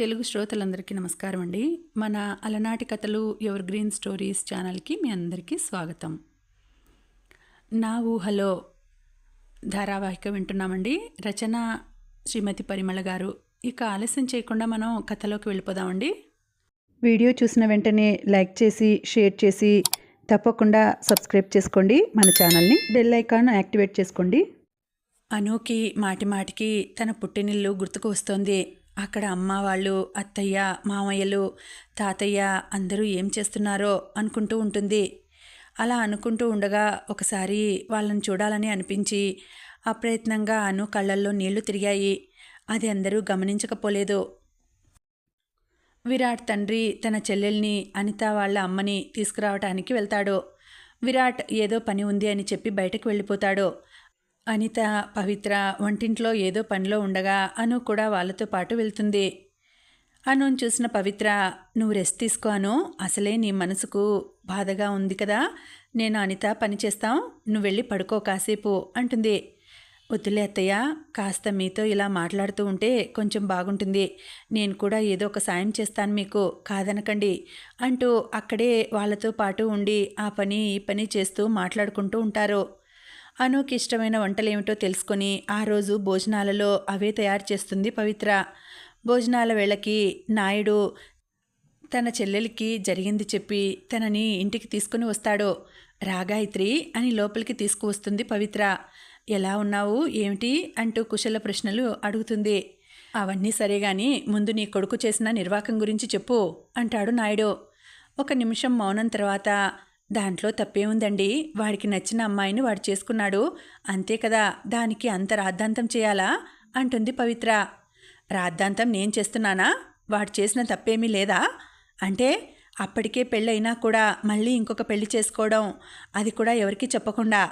తెలుగు శ్రోతలందరికీ నమస్కారం అండి. మన అలనాటి కథలు ఎవర్ గ్రీన్ స్టోరీస్ ఛానల్కి మీ అందరికీ స్వాగతం. నా ఊహలో ధారావాహిక వింటున్నామండి. రచన శ్రీమతి పరిమళ గారు. ఇక ఆలస్యం చేయకుండా మనం కథలోకి వెళ్ళిపోదామండి. వీడియో చూసిన వెంటనే లైక్ చేసి షేర్ చేసి తప్పకుండా సబ్స్క్రైబ్ చేసుకోండి మన ఛానల్ని. బెల్ ఐకాన్ యాక్టివేట్ చేసుకోండి. అనూకి మాటి మాటికి తన పుట్టినిల్లు గుర్తుకు వస్తోంది. అక్కడ అమ్మ వాళ్ళు, అత్తయ్య, మామయ్యలు, తాతయ్య అందరూ ఏం చేస్తున్నారో అనుకుంటూ ఉంటుంది. అలా అనుకుంటూ ఉండగా ఒకసారి వాళ్ళని చూడాలని అనిపించి అప్రయత్నంగా అను కళ్ళల్లో నీళ్లు తిరిగాయి. అది అందరూ గమనించకపోలేదు. విరాట్ తండ్రి తన చెల్లెల్ని, అనిత వాళ్ళ అమ్మని తీసుకురావటానికి వెళ్తాడు. విరాట్ ఏదో పని ఉంది అని చెప్పి బయటకు వెళ్ళిపోతాడు. అనిత, పవిత్ర వంటింట్లో ఏదో పనిలో ఉండగా అను కూడా వాళ్ళతో పాటు వెళ్తుంది. అనుని చూసిన పవిత్ర, నువ్వు రెస్ట్ తీసుకో అను, అసలే నీ మనసుకు బాధగా ఉంది కదా, నేను అనిత పని చేస్తాం, నువ్వు వెళ్ళి పడుకో కాసేపు అంటుంది. వద్దులే అత్తయ్య, కాస్త మీతో ఇలా మాట్లాడుతూ ఉంటే కొంచెం బాగుంటుంది, నేను కూడా ఏదో ఒక సాయం చేస్తాను మీకు, కాదనకండి అంటూ అక్కడే వాళ్ళతో పాటు ఉండి ఆ పని ఈ పని చేస్తూ మాట్లాడుకుంటూ ఉంటారు. అనుకి ఇష్టమైన వంటలేమిటో తెలుసుకొని ఆ రోజు భోజనాలలో అవే తయారు చేస్తుంది పవిత్ర. భోజనాల వేళకి నాయుడు తన చెల్లెలికి జరిగింది చెప్పి తనని ఇంటికి తీసుకుని వస్తాడు. రాగాయత్రి అని లోపలికి తీసుకువస్తుంది పవిత్ర. ఎలా ఉన్నావు ఏమిటి అంటూ కుశల ప్రశ్నలు అడుగుతుంది. అవన్నీ సరే గాని ముందు నీ కొడుకు చేసిన నిర్వాకం గురించి చెప్పు అంటాడు నాయుడు. ఒక నిమిషం మౌనం తర్వాత, దాంట్లో తప్పే ఉందండి, వాడికి నచ్చిన అమ్మాయిని వాడు చేసుకున్నాడు, అంతే కదా, దానికి అంత రాద్ధాంతం చేయాలా అంటుంది పవిత్ర. రాద్ధాంతం నేను చేస్తున్నానా? వాడు చేసిన తప్పేమీ లేదా? అంటే అప్పటికే పెళ్ళైనా కూడా మళ్ళీ ఇంకొక పెళ్లి చేసుకోవడం, అది కూడా ఎవరికీ చెప్పకుండా,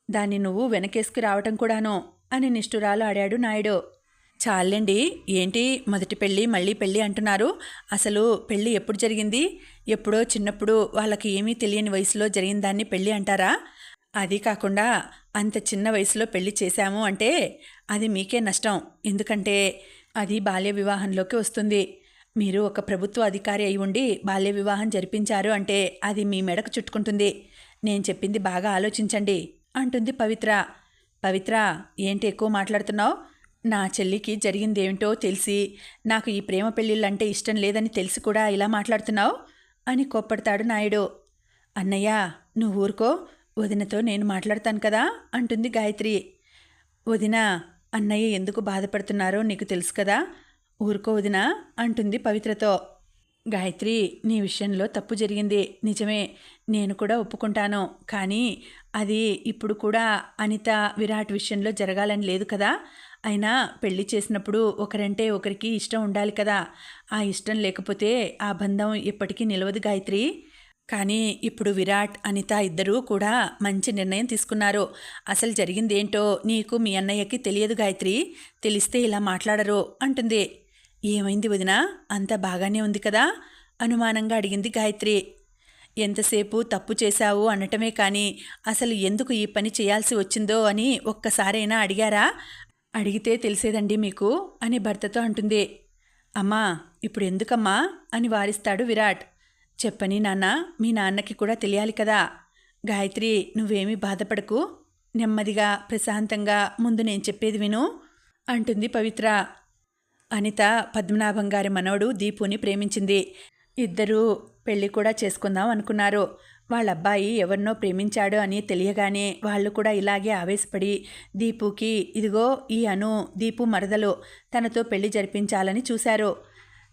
దాన్ని నువ్వు వెనకేసుకు రావటం కూడాను అని నిష్ఠురాలు ఆడాడు నాయుడు. చాలండి, ఏంటి మొదటి పెళ్ళి మళ్ళీ పెళ్ళి అంటున్నారు, అసలు పెళ్ళి ఎప్పుడు జరిగింది? ఎప్పుడో చిన్నప్పుడు వాళ్ళకి ఏమీ తెలియని వయసులో జరిగిన దాన్ని పెళ్ళి అంటారా? అది కాకుండా అంత చిన్న వయసులో పెళ్ళి చేశాము అంటే అది మీకే నష్టం, ఎందుకంటే అది బాల్య వివాహంలోకి వస్తుంది. మీరు ఒక ప్రభుత్వ అధికారి అయి ఉండి బాల్య వివాహం జరిపించారు అంటే అది మీ మెడకు చుట్టుకుంటుంది. నేను చెప్పింది బాగా ఆలోచించండి అంటుంది పవిత్ర. పవిత్ర, ఏంటి ఎక్కువ మాట్లాడుతున్నావు? నా చెల్లికి జరిగిందేమిటో తెలిసి, నాకు ఈ ప్రేమ పెళ్ళిళ్ళంటే ఇష్టం లేదని తెలిసి కూడా ఇలా మాట్లాడుతున్నావు అని కోప్పడతాడు నాయుడు. అన్నయ్య నువ్వు ఊరుకో, వదినతో నేను మాట్లాడతాను కదా అంటుంది గాయత్రి. వదిన, అన్నయ్య ఎందుకు బాధపడుతున్నారో నీకు తెలుసు కదా, ఊరుకో వదిన అంటుంది పవిత్రతో. గాయత్రి, నీ విషయంలో తప్పు జరిగింది నిజమే, నేను కూడా ఒప్పుకుంటాను, కానీ అది ఇప్పుడు కూడా అనిత, విరాట్ విషయంలో జరగాలని లేదు కదా. అయినా పెళ్లి చేసినప్పుడు ఒకరంటే ఒకరికి ఇష్టం ఉండాలి కదా, ఆ ఇష్టం లేకపోతే ఆ బంధం ఎప్పటికీ నిలవదు గాయత్రి. కానీ ఇప్పుడు విరాట్, అనిత ఇద్దరూ కూడా మంచి నిర్ణయం తీసుకున్నారు. అసలు జరిగిందేంటో నీకు మీ అన్నయ్యకి తెలియదు గాయత్రి, తెలిస్తే ఇలా మాట్లాడరు అంటుంది. ఏమైంది వదినా, అంతా బాగానే ఉంది కదా అనుమానంగా అడిగింది గాయత్రి. ఎంతసేపు తప్పు చేశావు అనటమే కానీ అసలు ఎందుకు ఈ పని చేయాల్సి వచ్చిందో అని ఒక్కసారైనా అడిగారా? అడిగితే తెలిసేదండి మీకు అని భర్తతో అంటుంది. అమ్మా ఇప్పుడు ఎందుకమ్మా అని వారిస్తాడు విరాట్. చెప్పని నాన్న, మీ నాన్నకి కూడా తెలియాలి కదా. గాయత్రి, నువ్వేమీ బాధపడకు, నెమ్మదిగా ప్రశాంతంగా ముందు నేను చెప్పేది విను అంటుంది పవిత్ర. అనిత పద్మనాభం గారి మనవడు దీపుని ప్రేమించింది. ఇద్దరూ పెళ్లి కూడా చేసుకుందాం అనుకున్నారు. వాళ్ళ అబ్బాయి ఎవరినో ప్రేమించాడు అని తెలియగానే వాళ్ళు కూడా ఇలాగే ఆవేశపడి దీపుకి, ఇదిగో ఈ అను దీపు మరదలు, తనతో పెళ్లి జరిపించాలని చూశారు.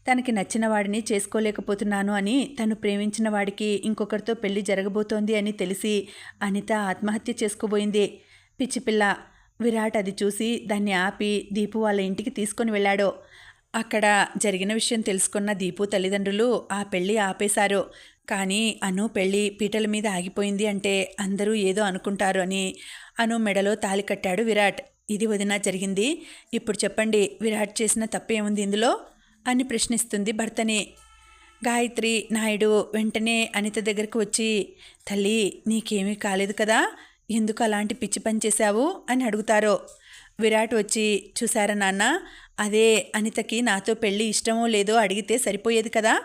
తనకి నచ్చిన వాడిని చేసుకోలేకపోతున్నాను అని, తను ప్రేమించిన వాడికి ఇంకొకరితో పెళ్లి జరగబోతోంది అని తెలిసి అనిత ఆత్మహత్య చేసుకోబోయింది. పిచ్చిపిల్ల. విరాట్ అది చూసి దాన్ని ఆపి దీపు వాళ్ళ ఇంటికి తీసుకొని వెళ్ళాడు. అక్కడ జరిగిన విషయం తెలుసుకున్న దీపు తల్లిదండ్రులు ఆ పెళ్ళి ఆపేశారు. కానీ అను పెళ్ళి పీటల మీద ఆగిపోయింది అంటే అందరూ ఏదో అనుకుంటారు అని అను మెడలో తాళి కట్టాడు విరాట్. ఇది వదిన జరిగింది, ఇప్పుడు చెప్పండి, విరాట్ చేసిన తప్పేముంది ఇందులో అని ప్రశ్నిస్తుంది భర్తని. గాయత్రి, నాయుడు వెంటనే అనిత దగ్గరకు వచ్చి, తల్లి నీకేమీ కాలేదు కదా, ఎందుకు అలాంటి పిచ్చి పని చేశావు అని అడుగుతారు. విరాట్ వచ్చి, చూసారా నాన్న, అదే అనితకి నాతో పెళ్ళి ఇష్టమో లేదో అడిగితే సరిపోయేది కదా,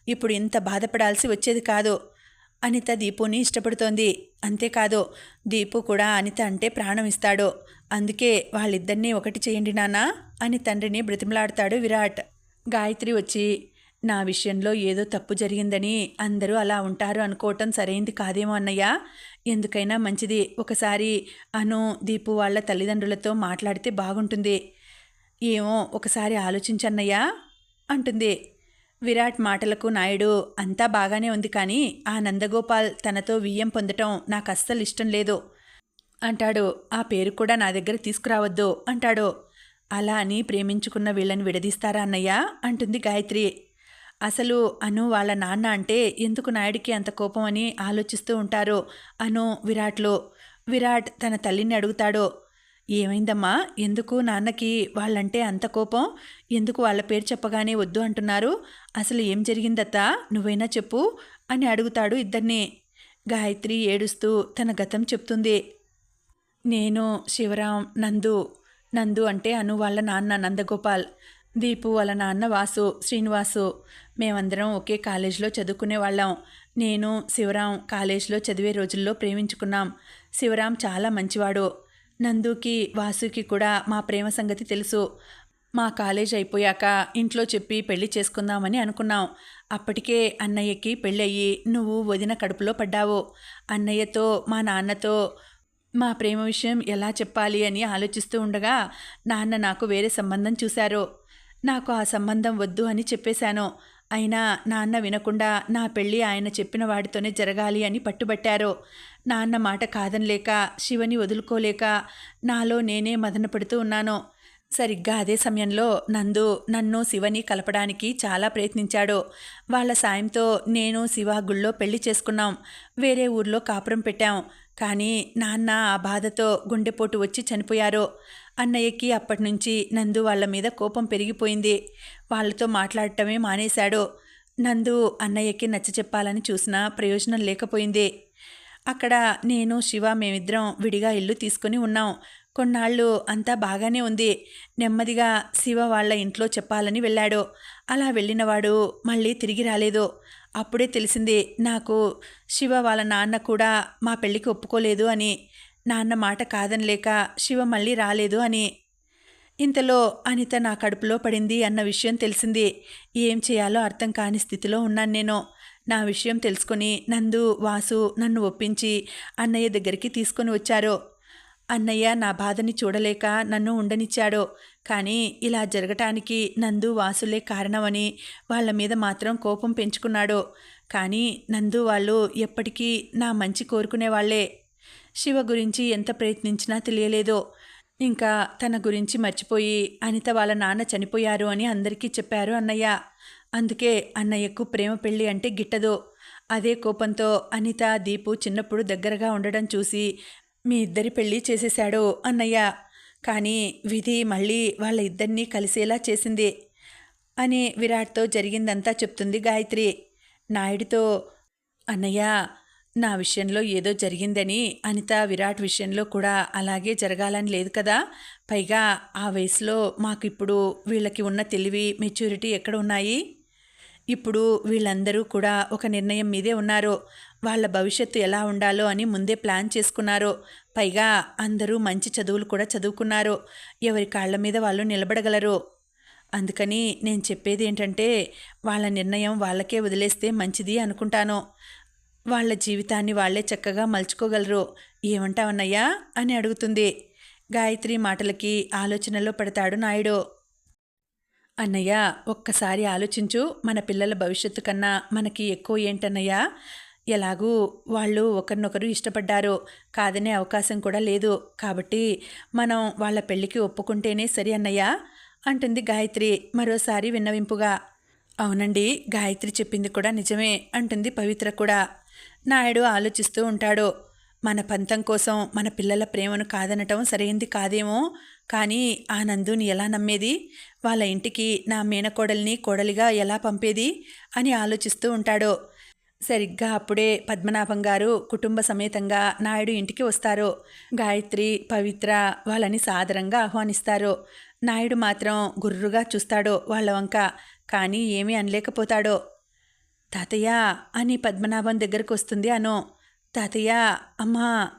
ఇప్పుడు ఇంత బాధపడాల్సి వచ్చేది కాదు. అనిత దీపుని ఇష్టపడుతోంది. అంతేకాదు, దీపు కూడా అనిత అంటే ప్రాణం ఇస్తాడు. అందుకే వాళ్ళిద్దరినీ ఒకటి చేయండి నాన్న అని తండ్రిని బ్రతిమలాడతాడు విరాట్. గాయత్రి వచ్చి, నా విషయంలో ఏదో తప్పు జరిగిందని అందరూ అలా ఉంటారు అనుకోవటం సరైంది కాదేమో అన్నయ్య. ఎందుకైనా మంచిది ఒకసారి అను, దీపు వాళ్ళ తల్లిదండ్రులతో మాట్లాడితే బాగుంటుంది. ఏమో ఒకసారి ఆలోచించన్నయ్యా అంటుంది. విరాట్ మాటలకు నాయుడు, అంతా బాగానే ఉంది, కానీ ఆ నందగోపాల్ తనతో వియ్యం పొందటం నాకు అస్సలు ఇష్టం లేదు అంటాడు. ఆ పేరు కూడా నా దగ్గర తీసుకురావద్దు అంటాడు. అలా అని ప్రేమించుకున్న వీళ్ళని విడదీస్తారా అన్నయ్య అంటుంది గాయత్రి. అసలు అను వాళ్ళ నాన్న అంటే ఎందుకు నాయుడికి అంత కోపం అని ఆలోచిస్తూ ఉంటారు అను, విరాట్లు. విరాట్ తన తల్లిని అడుగుతాడు, ఏమైందమ్మా, ఎందుకు నాన్నకి వాళ్ళంటే అంత కోపం, ఎందుకు వాళ్ళ పేరు చెప్పగానే వద్దు అంటున్నారు, అసలు ఏం జరిగిందత్తా, నువ్వైనా చెప్పు అని అడుగుతాడు ఇద్దరిని. గాయత్రి ఏడుస్తూ తన గతం చెప్తుంది. నేను, శివరాం, నందు అంటే అను వాళ్ళ నాన్న నందగోపాల్, దీపు వాళ్ళ నాన్న వాసు, శ్రీనివాసు, మేమందరం ఒకే కాలేజీలో చదువుకునే వాళ్ళం. నేను, శివరాం కాలేజీలో చదివే రోజుల్లో ప్రేమించుకున్నాం. శివరాం చాలా మంచివాడు. నందుకి, వాసుకి కూడా మా ప్రేమ సంగతి తెలుసు. మా కాలేజ్ అయిపోయాక ఇంట్లో చెప్పి పెళ్లి చేసుకుందామని అనుకున్నాం. అప్పటికే అన్నయ్యకి పెళ్ళయ్యి నువ్వు వదిన కడుపులో పడ్డావు. అన్నయ్యతో, మా నాన్నతో మా ప్రేమ విషయం ఎలా చెప్పాలి అని ఆలోచిస్తూ ఉండగా నాన్న నాకు వేరే సంబంధం చూశారు. నాకు ఆ సంబంధం వద్దు అని చెప్పేశాను. అయినా నాన్న వినకుండా నా పెళ్ళి ఆయన చెప్పిన వాడితోనే జరగాలి అని పట్టుబట్టారు. నాన్న మాట కాదనలేక, శివని వదులుకోలేక నాలో నేనే మదనపడుతూ ఉన్నాను. సరిగ్గా అదే సమయంలో నందు నన్ను శివని కలపడానికి చాలా ప్రయత్నించాడు. వాళ్ళ సాయంతో నేను శివ గుళ్ళో పెళ్లి చేసుకున్నాం. వేరే ఊర్లో కాపురం పెట్టాం. కానీ నాన్న ఆ బాధతో గుండెపోటు వచ్చి చనిపోయారు. అన్నయ్యకి అప్పటినుంచి నందు వాళ్ళ మీద కోపం పెరిగిపోయింది. వాళ్ళతో మాట్లాడటమే మానేశాడు. నందు అన్నయ్యకి నచ్చచెప్పాలని చూసినా ప్రయోజనం లేకపోయింది. అక్కడ నేను, శివ మేమిద్దరం విడిగా ఇల్లు తీసుకుని ఉన్నాం. కొన్నాళ్ళు అంతా బాగానే ఉంది. నెమ్మదిగా శివ వాళ్ళ ఇంట్లో చెప్పాలని వెళ్ళాడు. అలా వెళ్ళినవాడు మళ్ళీ తిరిగి రాలేదు. అప్పుడే తెలిసింది నాకు, శివ వాళ్ళ నాన్న కూడా మా పెళ్ళికి ఒప్పుకోలేదు అని. నాన్న మాట కాదనలేక శివ మళ్ళీ రాలేదు అని. ఇంతలో అనిత నా కడుపులో పడింది అన్న విషయం తెలిసింది. ఏం చేయాలో అర్థం కాని స్థితిలో ఉన్నాను నేను. నా విషయం తెలుసుకొని నందు, వాసు నన్ను ఒప్పించి అన్నయ్య దగ్గరికి తీసుకొని వచ్చారు. అన్నయ్య నా బాధని చూడలేక నన్ను ఉండనిచ్చాడు. కానీ ఇలా జరగటానికి నందు, వాసులే కారణమని వాళ్ళ మీద మాత్రం కోపం పెంచుకున్నాడు. కానీ నందు వాళ్ళు ఎప్పటికీ నా మంచి కోరుకునేవాళ్లే. శివ గురించి ఎంత ప్రయత్నించినా తెలియలేదు. ఇంకా తన గురించి మర్చిపోయి అనిత వాళ్ళ నాన్న చనిపోయారు అని అందరికీ చెప్పారు అన్నయ్య. అందుకే అన్నయ్యకు ప్రేమ పెళ్ళి అంటే గిట్టదు. అదే కోపంతో అనిత, దీపు చిన్నప్పుడు దగ్గరగా ఉండడం చూసి మీ ఇద్దరి పెళ్ళి చేసేశాడు అన్నయ్య. కానీ విధి మళ్ళీ వాళ్ళ ఇద్దరినీ కలిసేలా చేసింది అని విరాట్తో జరిగిందంతా చెప్తుంది గాయత్రి. నాయుడితో, అన్నయ్య, నా విషయంలో ఏదో జరిగిందని అనిత, విరాట్ విషయంలో కూడా అలాగే జరగాలని లేదు కదా. పైగా ఆ వయసులో మాకు ఇప్పుడు వీళ్ళకి ఉన్న తెలివి, మెచ్యూరిటీ ఎక్కడ ఉన్నాయి? ఇప్పుడు వీళ్ళందరూ కూడా ఒక నిర్ణయం మీదే ఉన్నారు. వాళ్ళ భవిష్యత్తు ఎలా ఉండాలో అని ముందే ప్లాన్ చేసుకున్నారు. పైగా అందరూ మంచి చదువులు కూడా చదువుకున్నారు. ఎవరి కాళ్ళ మీద వాళ్ళు నిలబడగలరు. అందుకని నేను చెప్పేది ఏంటంటే, వాళ్ళ నిర్ణయం వాళ్ళకే వదిలేస్తే మంచిది అనుకుంటాను. వాళ్ళ జీవితాన్ని వాళ్లే చక్కగా మలుచుకోగలరు. ఏమంటావన్నయ్యా అని అడుగుతుంది. గాయత్రి మాటలకి ఆలోచనలో పడతాడు నాయుడు. అన్నయ్య, ఒక్కసారి ఆలోచించు. మన పిల్లల భవిష్యత్తు కన్నా మనకి ఎక్కువ ఏంటన్నయ్యా? ఎలాగూ వాళ్ళు ఒకరినొకరు ఇష్టపడ్డారు, కాదనే అవకాశం కూడా లేదు. కాబట్టి మనం వాళ్ళ పెళ్ళికి ఒప్పుకుంటేనే సరి అన్నయ్య అంటుంది గాయత్రి మరోసారి విన్నవింపుగా. అవునండి, గాయత్రి చెప్పింది కూడా నిజమే అంటుంది పవిత్ర కూడా. నాయుడు ఆలోచిస్తూ ఉంటాడు. మన పంతం కోసం మన పిల్లల ప్రేమను కాదనటం సరైంది కాదేమో, కానీ ఆ నందుని ఎలా నమ్మేది? వాళ్ళ ఇంటికి నా మేనకోడల్ని కోడలిగా ఎలా పంపేది అని ఆలోచిస్తూ ఉంటాడు. సరిగ్గా అప్పుడే పద్మనాభం గారు కుటుంబ సమేతంగా నాయుడు ఇంటికి వస్తారు. గాయత్రి, పవిత్ర వాళ్ళని సాదరంగా ఆహ్వానిస్తారు. నాయుడు మాత్రం గుర్రుగా చూస్తాడు వాళ్ళ వంక. కానీ ఏమీ అనలేకపోతాడు. తాతయ్య అని పద్మనాభం దగ్గరకు వస్తుంది అను. తాతయ్య, అమ్మా,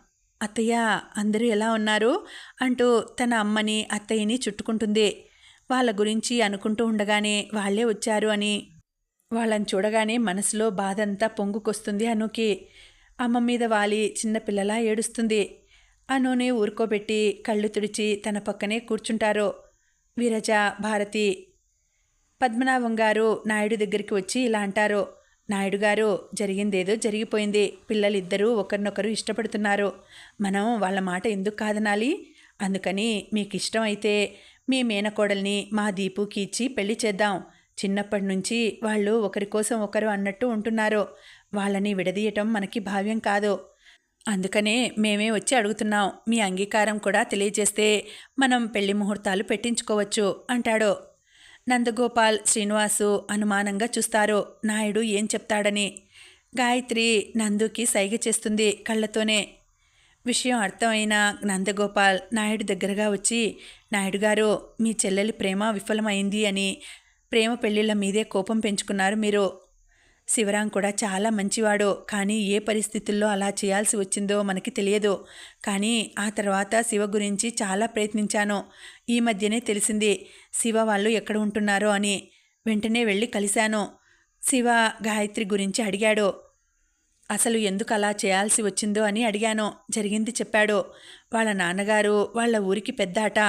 అత్తయ్య అందరూ ఎలా ఉన్నారు అంటూ తన అమ్మని అత్తయ్యని చుట్టుకుంటుంది. వాళ్ళ గురించి అనుకుంటూ ఉండగానే వాళ్ళే వచ్చారు అని వాళ్ళని చూడగానే మనసులో బాధంతా పొంగుకొస్తుంది అనుకి. అమ్మ మీద వాలి చిన్నపిల్లలా ఏడుస్తుంది. అనుని ఊరుకోబెట్టి కళ్ళు తుడిచి తన పక్కనే కూర్చుంటారు విరజ, భారతి. పద్మనాభం గారు నాయుడు దగ్గరికి వచ్చి ఇలా అంటారు. నాయుడు గారు, జరిగిందేదో జరిగిపోయింది. పిల్లలిద్దరూ ఒకరినొకరు ఇష్టపడుతున్నారు. మనం వాళ్ళ మాట ఎందుకు కాదనాలి? అందుకని మీకు ఇష్టం అయితే మీ మేనకోడల్ని మా దీపుకి ఇచ్చి పెళ్లి చేద్దాం. చిన్నప్పటి నుంచి వాళ్ళు ఒకరి కోసం ఒకరు అన్నట్టు ఉంటున్నారు. వాళ్ళని విడదీయటం మనకి భావ్యం కాదు. అందుకనే మేమే వచ్చి అడుగుతున్నాం. మీ అంగీకారం కూడా తెలియజేస్తే మనం పెళ్లి ముహూర్తాలు పెట్టించుకోవచ్చు అంటాడు. నందగోపాల్, శ్రీనివాసు అనుమానంగా చూస్తారు నాయుడు ఏం చెప్తాడని. గాయత్రి నందుకి సైగ చేస్తుంది కళ్ళతోనే. విషయం అర్థమైన నందగోపాల్ నాయుడు దగ్గరగా వచ్చి, నాయుడు గారు, మీ చెల్లెలి ప్రేమ విఫలమైంది అని ప్రేమ పెళ్ళిళ్ళ మీదే కోపం పెంచుకున్నారు మీరు. శివరాం కూడా చాలా మంచివాడు. కానీ ఏ పరిస్థితుల్లో అలా చేయాల్సి వచ్చిందో మనకి తెలియదు. కానీ ఆ తర్వాత శివ గురించి చాలా ప్రయత్నించాను. ఈ మధ్యనే తెలిసింది శివ వాళ్ళు ఎక్కడ ఉంటున్నారో అని. వెంటనే వెళ్ళి కలిశాను. శివ గాయత్రి గురించి అడిగాడు. అసలు ఎందుకు అలా చేయాల్సి వచ్చిందో అని అడిగాను. జరిగింది చెప్పాడు. వాళ్ళ నాన్నగారు వాళ్ళ ఊరికి పెద్ద అట.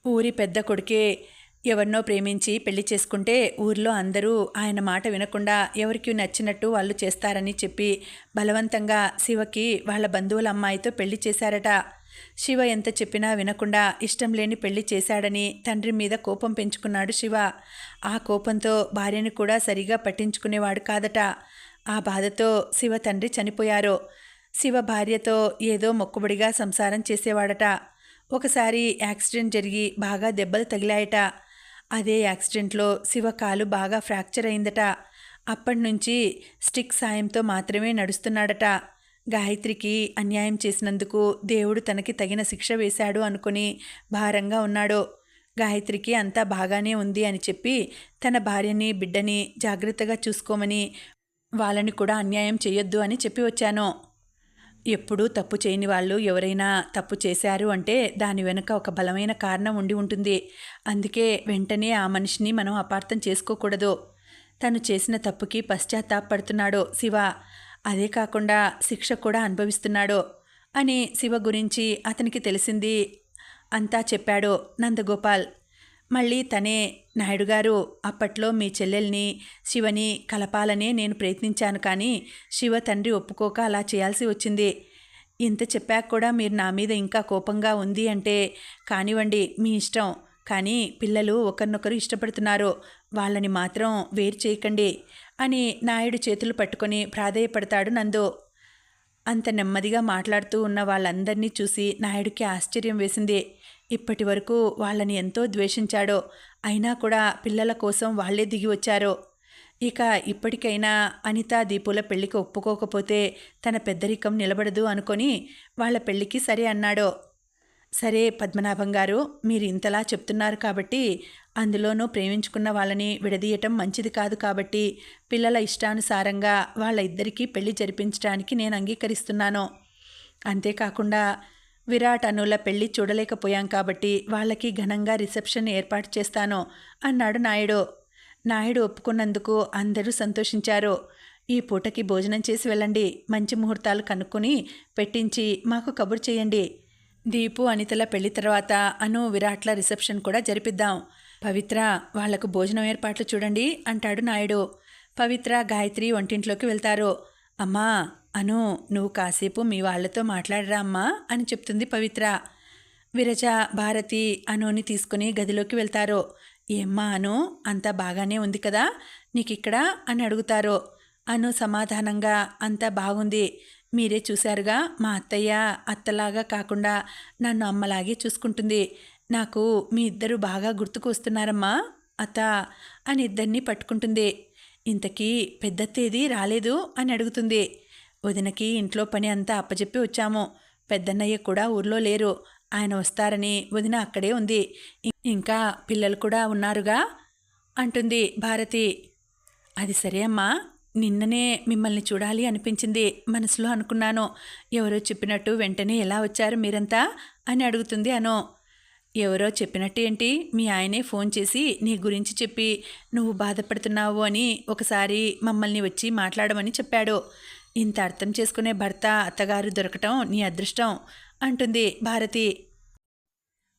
ఊరి పెద్ద కొడుకే ఎవరినో ప్రేమించి పెళ్లి చేసుకుంటే ఊర్లో అందరూ ఆయన మాట వినకుండా ఎవరికి నచ్చినట్టు వాళ్ళు చేస్తారని చెప్పి బలవంతంగా శివకి వాళ్ళ బంధువుల అమ్మాయితో పెళ్లి చేశారట. శివ ఎంత చెప్పినా వినకుండా ఇష్టం లేని పెళ్లి చేశాడని తండ్రి మీద కోపం పెంచుకున్నాడు శివ. ఆ కోపంతో భార్యని కూడా సరిగా పట్టించుకునేవాడు కాదట. ఆ బాధతో శివ తండ్రి చనిపోయారు. శివ భార్యతో ఏదో మొక్కుబడిగా సంసారం చేసేవాడట. ఒకసారి యాక్సిడెంట్ జరిగి బాగా దెబ్బలు తగిలాయట. అదే యాక్సిడెంట్లో శివ కాలు బాగా ఫ్రాక్చర్ అయిందట. అప్పటినుంచి స్టిక్ సాయంతో మాత్రమే నడుస్తున్నాడట. గాయత్రికి అన్యాయం చేసినందుకు దేవుడు తనకి తగిన శిక్ష వేశాడు అనుకుని భారంగా ఉన్నాడు. గాయత్రికి అంతా బాగానే ఉంది అని చెప్పి తన భార్యని, బిడ్డని జాగ్రత్తగా చూసుకోమని, వాళ్ళని కూడా అన్యాయం చేయొద్దు అని చెప్పి వచ్చాను. ఎప్పుడూ తప్పు చేయని వాళ్ళు ఎవరైనా తప్పు చేశారు అంటే దాని వెనుక ఒక బలమైన కారణం ఉండి ఉంటుంది. అందుకే వెంటనే ఆ మనిషిని మనం అపార్థం చేసుకోకూడదు. తను చేసిన తప్పుకి పశ్చాత్తాపడుతున్నాడు శివ. అదే కాకుండా శిక్ష కూడా అనుభవిస్తున్నాడు అని శివ గురించి అతనికి తెలిసింది అంతా చెప్పాడు నందగోపాల్. మళ్ళీ తనే, నాయుడు గారు, అప్పట్లో మీ చెల్లెల్ని శివని కలపాలనే నేను ప్రయత్నించాను. కానీ శివ తండ్రి ఒప్పుకోక అలా చేయాల్సి వచ్చింది. ఇంత చెప్పాక కూడా మీరు నా మీద ఇంకా కోపంగా ఉంది అంటే కానివ్వండి, మీ ఇష్టం. కానీ పిల్లలు ఒకరినొకరు ఇష్టపడుతున్నారు. వాళ్ళని మాత్రం వేరు చేయకండి అని నాయుడు చేతులు పట్టుకొని ప్రాధేయపడతాడు నందు. అంత నెమ్మదిగా మాట్లాడుతూ ఉన్న వాళ్ళందరినీ చూసి నాయుడికి ఆశ్చర్యం వేసింది. ఇప్పటి వరకు వాళ్ళని ఎంతో ద్వేషించాడో, అయినా కూడా పిల్లల కోసం వాళ్లే దిగి వచ్చారు. ఇక ఇప్పటికైనా అనితా, దీపుల పెళ్లికి ఒప్పుకోకపోతే తన పెద్దరికం నిలబడదు అనుకొని వాళ్ళ పెళ్లికి సరే అన్నాడు. సరే పద్మనాభం గారు, మీరు ఇంతలా చెప్తున్నారు కాబట్టి, అందులోనూ ప్రేమించుకున్న వాళ్ళని విడదీయటం మంచిది కాదు కాబట్టి పిల్లల ఇష్టానుసారంగా వాళ్ళ ఇద్దరికీ పెళ్లి జరిపించడానికి నేను అంగీకరిస్తున్నాను. అంతేకాకుండా విరాట్, అనుల పెళ్లి చూడలేకపోయాం కాబట్టి వాళ్ళకి ఘనంగా రిసెప్షన్ ఏర్పాటు చేస్తాను అన్నాడు నాయుడు. నాయుడు ఒప్పుకున్నందుకు అందరూ సంతోషించారు. ఈ పూటకి భోజనం చేసి వెళ్ళండి. మంచి ముహూర్తాలు కనుక్కొని పెట్టించి మాకు కబురు చేయండి. దీపు, అనితల పెళ్లి తర్వాత అను, విరాట్ల రిసెప్షన్ కూడా జరిపిద్దాం. పవిత్ర, వాళ్లకు భోజనం ఏర్పాట్లు చూడండి అంటాడు నాయుడు. పవిత్ర, గాయత్రి వంటింట్లోకి వెళ్తారు. అమ్మా, అను, నువ్వు కాసేపు మీ వాళ్లతో మాట్లాడరా అమ్మా అని చెప్తుంది పవిత్ర. విరజ, భారతి అనుని తీసుకుని గదిలోకి వెళ్తారు. ఏమ్మా అను, అంతా బాగానే ఉంది కదా నీకిక్కడ అని అడుగుతారు. అను సమాధానంగా, అంతా బాగుంది. మీరే చూశారుగా, మా అత్తయ్య అత్తలాగా కాకుండా నన్ను అమ్మలాగే చూసుకుంటుంది. నాకు మీ ఇద్దరు బాగా గుర్తుకు వస్తున్నారమ్మా అత్త అని ఇద్దరినీ పట్టుకుంటుంది. ఇంతకీ పెద్దత్తేది రాలేదు అని అడుగుతుంది. వదినకి ఇంట్లో పని అంతా అప్పచెప్పి వచ్చాము. పెద్దన్నయ్య కూడా ఊర్లో లేరు. ఆయన వస్తారని వదిన అక్కడే ఉంది. ఇంకా పిల్లలు కూడా ఉన్నారుగా అంటుంది భారతి. అది సరే అమ్మా, నిన్ననే మిమ్మల్ని చూడాలి అనిపించింది. మనసులో అనుకున్నాను. ఎవరో చెప్పినట్టు వెంటనే ఎలా వచ్చారు మీరంతా అని అడుగుతుంది అను. ఎవరో చెప్పినట్టు ఏంటి, మీ ఆయనే ఫోన్ చేసి నీ గురించి చెప్పి నువ్వు బాధపడుతున్నావు అని ఒకసారి మమ్మల్ని వచ్చి మాట్లాడమని చెప్పాడు. ఇంత అర్థం చేసుకునే భర్త అత్తగారు దొరకటం నీ అదృష్టం అంటుంది భారతి.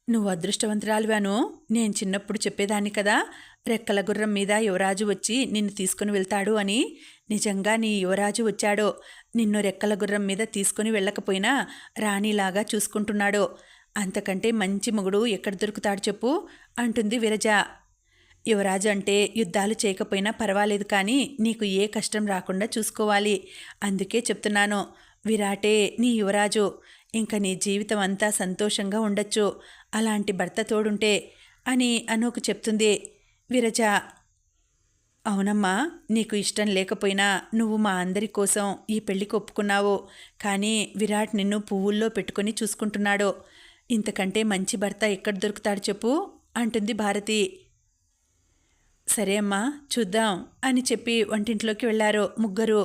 నువ్వు అదృష్టవంతురాలివాను. నేను చిన్నప్పుడు చెప్పేదాన్ని కదా, రెక్కల గుర్రం మీద యువరాజు వచ్చి నిన్ను తీసుకుని వెళ్తాడు అని. నిజంగా నీ యువరాజు వచ్చాడు. నిన్ను రెక్కల గుర్రం మీద తీసుకుని వెళ్ళకపోయినా రాణిలాగా చూసుకుంటున్నాడు. అంతకంటే మంచి మొగుడు ఎక్కడ దొరుకుతాడు చెప్పు అంటుంది విరజ. యువరాజు అంటే యుద్ధాలు చేయకపోయినా పర్వాలేదు, కానీ నీకు ఏ కష్టం రాకుండా చూసుకోవాలి. అందుకే చెప్తున్నాను, విరాటే నీ యువరాజు. ఇంక నీ జీవితం అంతా సంతోషంగా ఉండొచ్చు అలాంటి భర్త తోడుంటే అని అనుకు చెప్తుంది విరజ. అవునమ్మా, నీకు ఇష్టం లేకపోయినా నువ్వు మా అందరి కోసం ఈ పెళ్లికి ఒప్పుకున్నావు. కానీ విరాట్ నిన్ను పువ్వుల్లో పెట్టుకొని చూసుకుంటున్నాడు. ఇంతకంటే మంచి భర్త ఎక్కడ దొరుకుతాడు చెప్పు అంటుంది భారతి. సరే అమ్మా, చూద్దాం అని చెప్పి వంటింట్లోకి వెళ్లారు ముగ్గురు.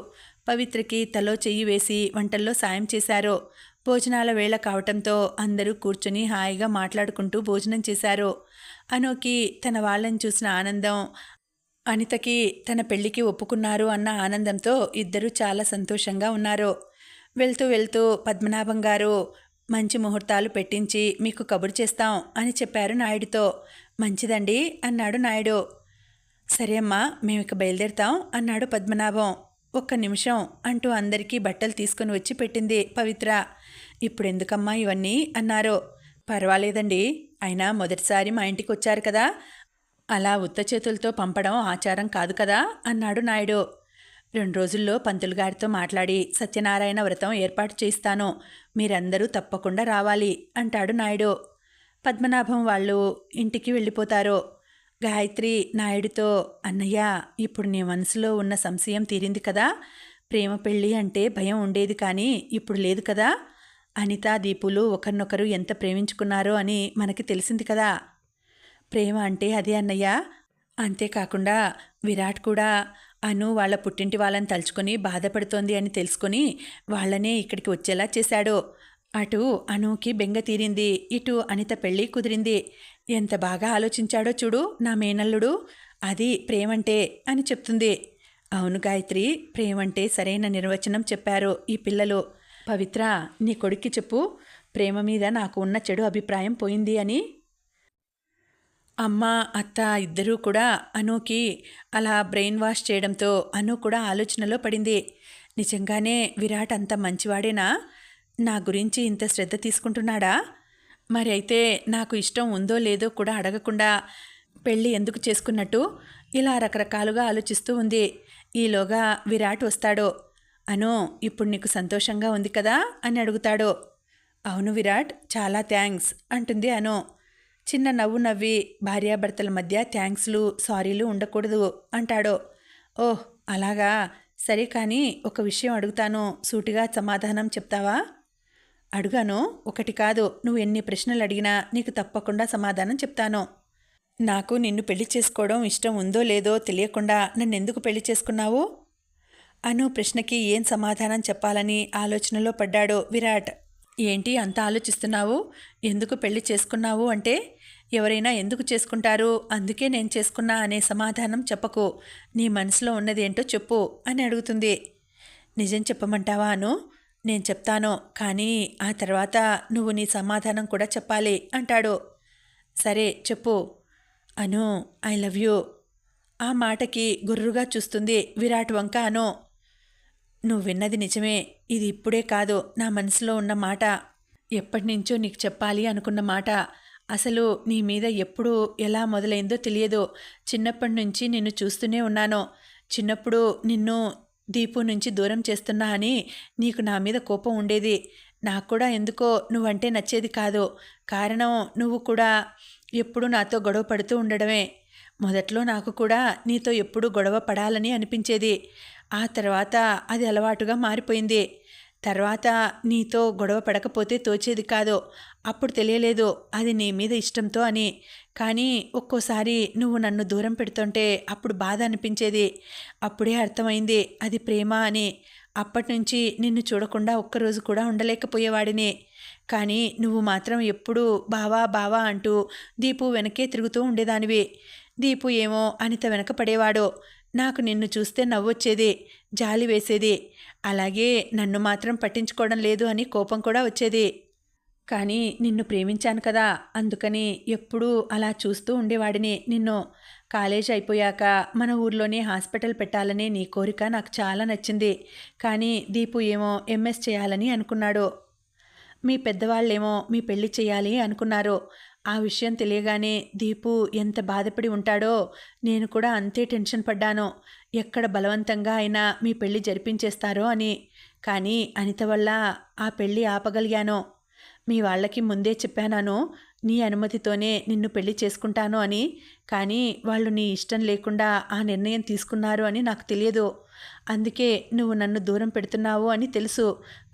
పవిత్రకి తలో చెయ్యి వేసి వంటల్లో సాయం చేశారు. భోజనాల వేళ కావటంతో అందరూ కూర్చుని హాయిగా మాట్లాడుకుంటూ భోజనం చేశారు. అనుకి తన వాళ్ళని చూసిన ఆనందం, అనితకి తన పెళ్లికి ఒప్పుకున్నారు అన్న ఆనందంతో ఇద్దరూ చాలా సంతోషంగా ఉన్నారు. వెళ్తూ వెళ్తూ పద్మనాభం గారు మంచి ముహూర్తాలు పెట్టించి మీకు కబురు చేస్తాం అని చెప్పారు నాయుడితో. మంచిదండి అన్నాడు నాయుడు. సరే అమ్మా, మేమిక బయలుదేరుతాం అన్నాడు పద్మనాభం. ఒక్క నిమిషం అంటూ అందరికీ బట్టలు తీసుకుని వచ్చి పెట్టింది పవిత్ర. ఇప్పుడెందుకమ్మా ఇవన్నీ అన్నారు. పర్వాలేదండి, అయినా మొదటిసారి మా ఇంటికి వచ్చారు కదా, అలా ఉత్త చేతులతో పంపడం ఆచారం కాదు కదా అన్నాడు నాయుడు. 2 రోజుల్లో పంతులు గారితో మాట్లాడి సత్యనారాయణ వ్రతం ఏర్పాటు చేస్తాను. మీరందరూ తప్పకుండా రావాలి అంటాడు నాయుడు. పద్మనాభం వాళ్ళు ఇంటికి వెళ్ళిపోతారు. గాయత్రి నాయుడితో, అన్నయ్య, ఇప్పుడు నీ మనసులో ఉన్న సంశయం తీరింది కదా. ప్రేమ పెళ్ళి అంటే భయం ఉండేది, కానీ ఇప్పుడు లేదు కదా. అనిత దీపులు ఒకరినొకరు ఎంత ప్రేమించుకున్నారో అని మనకి తెలిసింది కదా. ప్రేమ అంటే అదే అన్నయ్య. అంతేకాకుండా విరాట్ కూడా అను వాళ్ళ పుట్టింటి వాళ్ళని తలుచుకొని బాధపడుతోంది అని తెలుసుకొని వాళ్ళనే ఇక్కడికి వచ్చేలా చేశాడు. అటు అనుకి బెంగ తీరింది, ఇటు అనిత పెళ్ళి కుదిరింది. ఎంత బాగా ఆలోచించాడో చూడు నా మేనల్లుడు. అది ప్రేమంటే అని చెప్తుంది. అవును గాయత్రి, ప్రేమంటే సరైన నిర్వచనం చెప్పారు ఈ పిల్లలు. పవిత్ర, నీ కొడుక్కి చెప్పు, ప్రేమ మీద నాకు ఉన్న చెడు అభిప్రాయం పోయింది అని. అమ్మ అత్త ఇద్దరూ కూడా అనుకి అలా బ్రెయిన్ వాష్ చేయడంతో అను కూడా ఆలోచనలో పడింది. నిజంగానే విరాట్ అంత మంచివాడేనా? నా గురించి ఇంత శ్రద్ధ తీసుకుంటున్నాడా? మరి అయితే నాకు ఇష్టం ఉందో లేదో కూడా అడగకుండా పెళ్ళి ఎందుకు చేసుకున్నట్టు? ఇలా రకరకాలుగా ఆలోచిస్తూ ఉంది. ఈలోగా విరాట్ వస్తాడు. అను, ఇప్పుడు నీకు సంతోషంగా ఉంది కదా అని అడుగుతాడు. అవును విరాట్, చాలా థ్యాంక్స్ అంటుంది అను. చిన్న నవ్వు నవ్వి, భార్యాభర్తల మధ్య థ్యాంక్స్లు సారీలు ఉండకూడదు అంటాడు. ఓహ్ అలాగా, సరే, కానీ ఒక విషయం అడుగుతాను, సూటిగా సమాధానం చెప్తావా? అడుగాను, ఒకటి కాదు, నువ్వు ఎన్ని ప్రశ్నలు అడిగినా నీకు తప్పకుండా సమాధానం చెప్తాను. నాకు నిన్ను పెళ్లి చేసుకోవడం ఇష్టం ఉందో లేదో తెలియకుండా నన్నెందుకు పెళ్లి చేసుకున్నావు? అను ప్రశ్నకి ఏం సమాధానం చెప్పాలని ఆలోచనలో పడ్డాడు విరాట్. ఏంటి అంత ఆలోచిస్తున్నావు? ఎందుకు పెళ్లి చేసుకున్నావు అంటే, ఎవరైనా ఎందుకు చేసుకుంటారు, అందుకే నేను చేసుకున్నా అనే సమాధానం చెప్పకు. నీ మనసులో ఉన్నదేంటో చెప్పు అని అడుగుతుంది. నిజం చెప్పమంటావా అను? నేను చెప్తాను, కానీ ఆ తర్వాత నువ్వు నీ సమాధానం కూడా చెప్పాలి అంటాడు. సరే చెప్పు. అను, ఐ లవ్ యూ. ఆ మాటకి గుర్రుగా చూస్తుంది విరాట్ వంక అను. నువ్వు విన్నది నిజమే. ఇది ఇప్పుడే కాదు, నా మనసులో ఉన్న మాట. ఎప్పటినుంచో నీకు చెప్పాలి అనుకున్న మాట. అసలు నీ మీద ఎప్పుడు ఎలా మొదలైందో తెలియదు. చిన్నప్పటి నుంచి నిన్ను చూస్తూనే ఉన్నాను. చిన్నప్పుడు నిన్ను దీపు నుంచి దూరం చేస్తున్నా అని నీకు నా మీద కోపం ఉండేది. నాకు కూడా ఎందుకో నువ్వంటే నచ్చేది కాదు. కారణం నువ్వు కూడా ఎప్పుడు నాతో గొడవ పడుతూ ఉండడమే. మొదట్లో నాకు కూడా నీతో ఎప్పుడూ గొడవ పడాలని అనిపించేది. ఆ తర్వాత అది అలవాటుగా మారిపోయింది. తర్వాత నీతో గొడవ పడకపోతే తోచేది కాదు. అప్పుడు తెలియలేదు అది నీ మీద ఇష్టంతో అని. కానీ ఒక్కోసారి నువ్వు నన్ను దూరం పెడుతుంటే అప్పుడు బాధ అనిపించేది. అప్పుడే అర్థమైంది అది ప్రేమ అని. అప్పటినుంచి నిన్ను చూడకుండా ఒక్కరోజు కూడా ఉండలేకపోయేవాడిని. కానీ నువ్వు మాత్రం ఎప్పుడూ బావా బావా అంటూ దీపు వెనకే తిరుగుతూ ఉండేదానివి. దీపు ఏమో అనిత వెనక పడేవాడు. నాకు నిన్ను చూస్తే నవ్వొచ్చేది, జాలి వేసేది. అలాగే నన్ను మాత్రం పట్టించుకోవడం లేదు అని కోపం కూడా వచ్చేది. కానీ నిన్ను ప్రేమించాను కదా, అందుకని ఎప్పుడూ అలా చూస్తూ ఉండేవాడిని నిన్ను. కాలేజ్ అయిపోయాక మన ఊర్లోనే హాస్పిటల్ పెట్టాలనే నీ కోరిక నాకు చాలా నచ్చింది. కానీ దీపు ఏమో ఎంఎస్ చేయాలని అనుకున్నాడు. మీ పెద్దవాళ్ళేమో మీ పెళ్లి చేయాలి అనుకున్నారు. ఆ విషయం తెలియగానే దీపు ఎంత బాధపడి ఉంటాడో నేను కూడా అంతే టెన్షన్ పడ్డాను. ఎక్కడ బలవంతంగా అయినా మీ పెళ్లి జరిపించేస్తారో అని. కానీ అనిత వల్ల ఆ పెళ్లి ఆపగలిగాను. మీ వాళ్ళకి ముందే చెప్పాను నీ అనుమతితోనే నిన్ను పెళ్లి చేసుకుంటాను అని. కానీ వాళ్ళు నీ ఇష్టం లేకుండా ఆ నిర్ణయం తీసుకున్నారు అని నాకు తెలియదు. అందుకే నువ్వు నన్ను దూరం పెడుతున్నావు అని తెలుసు.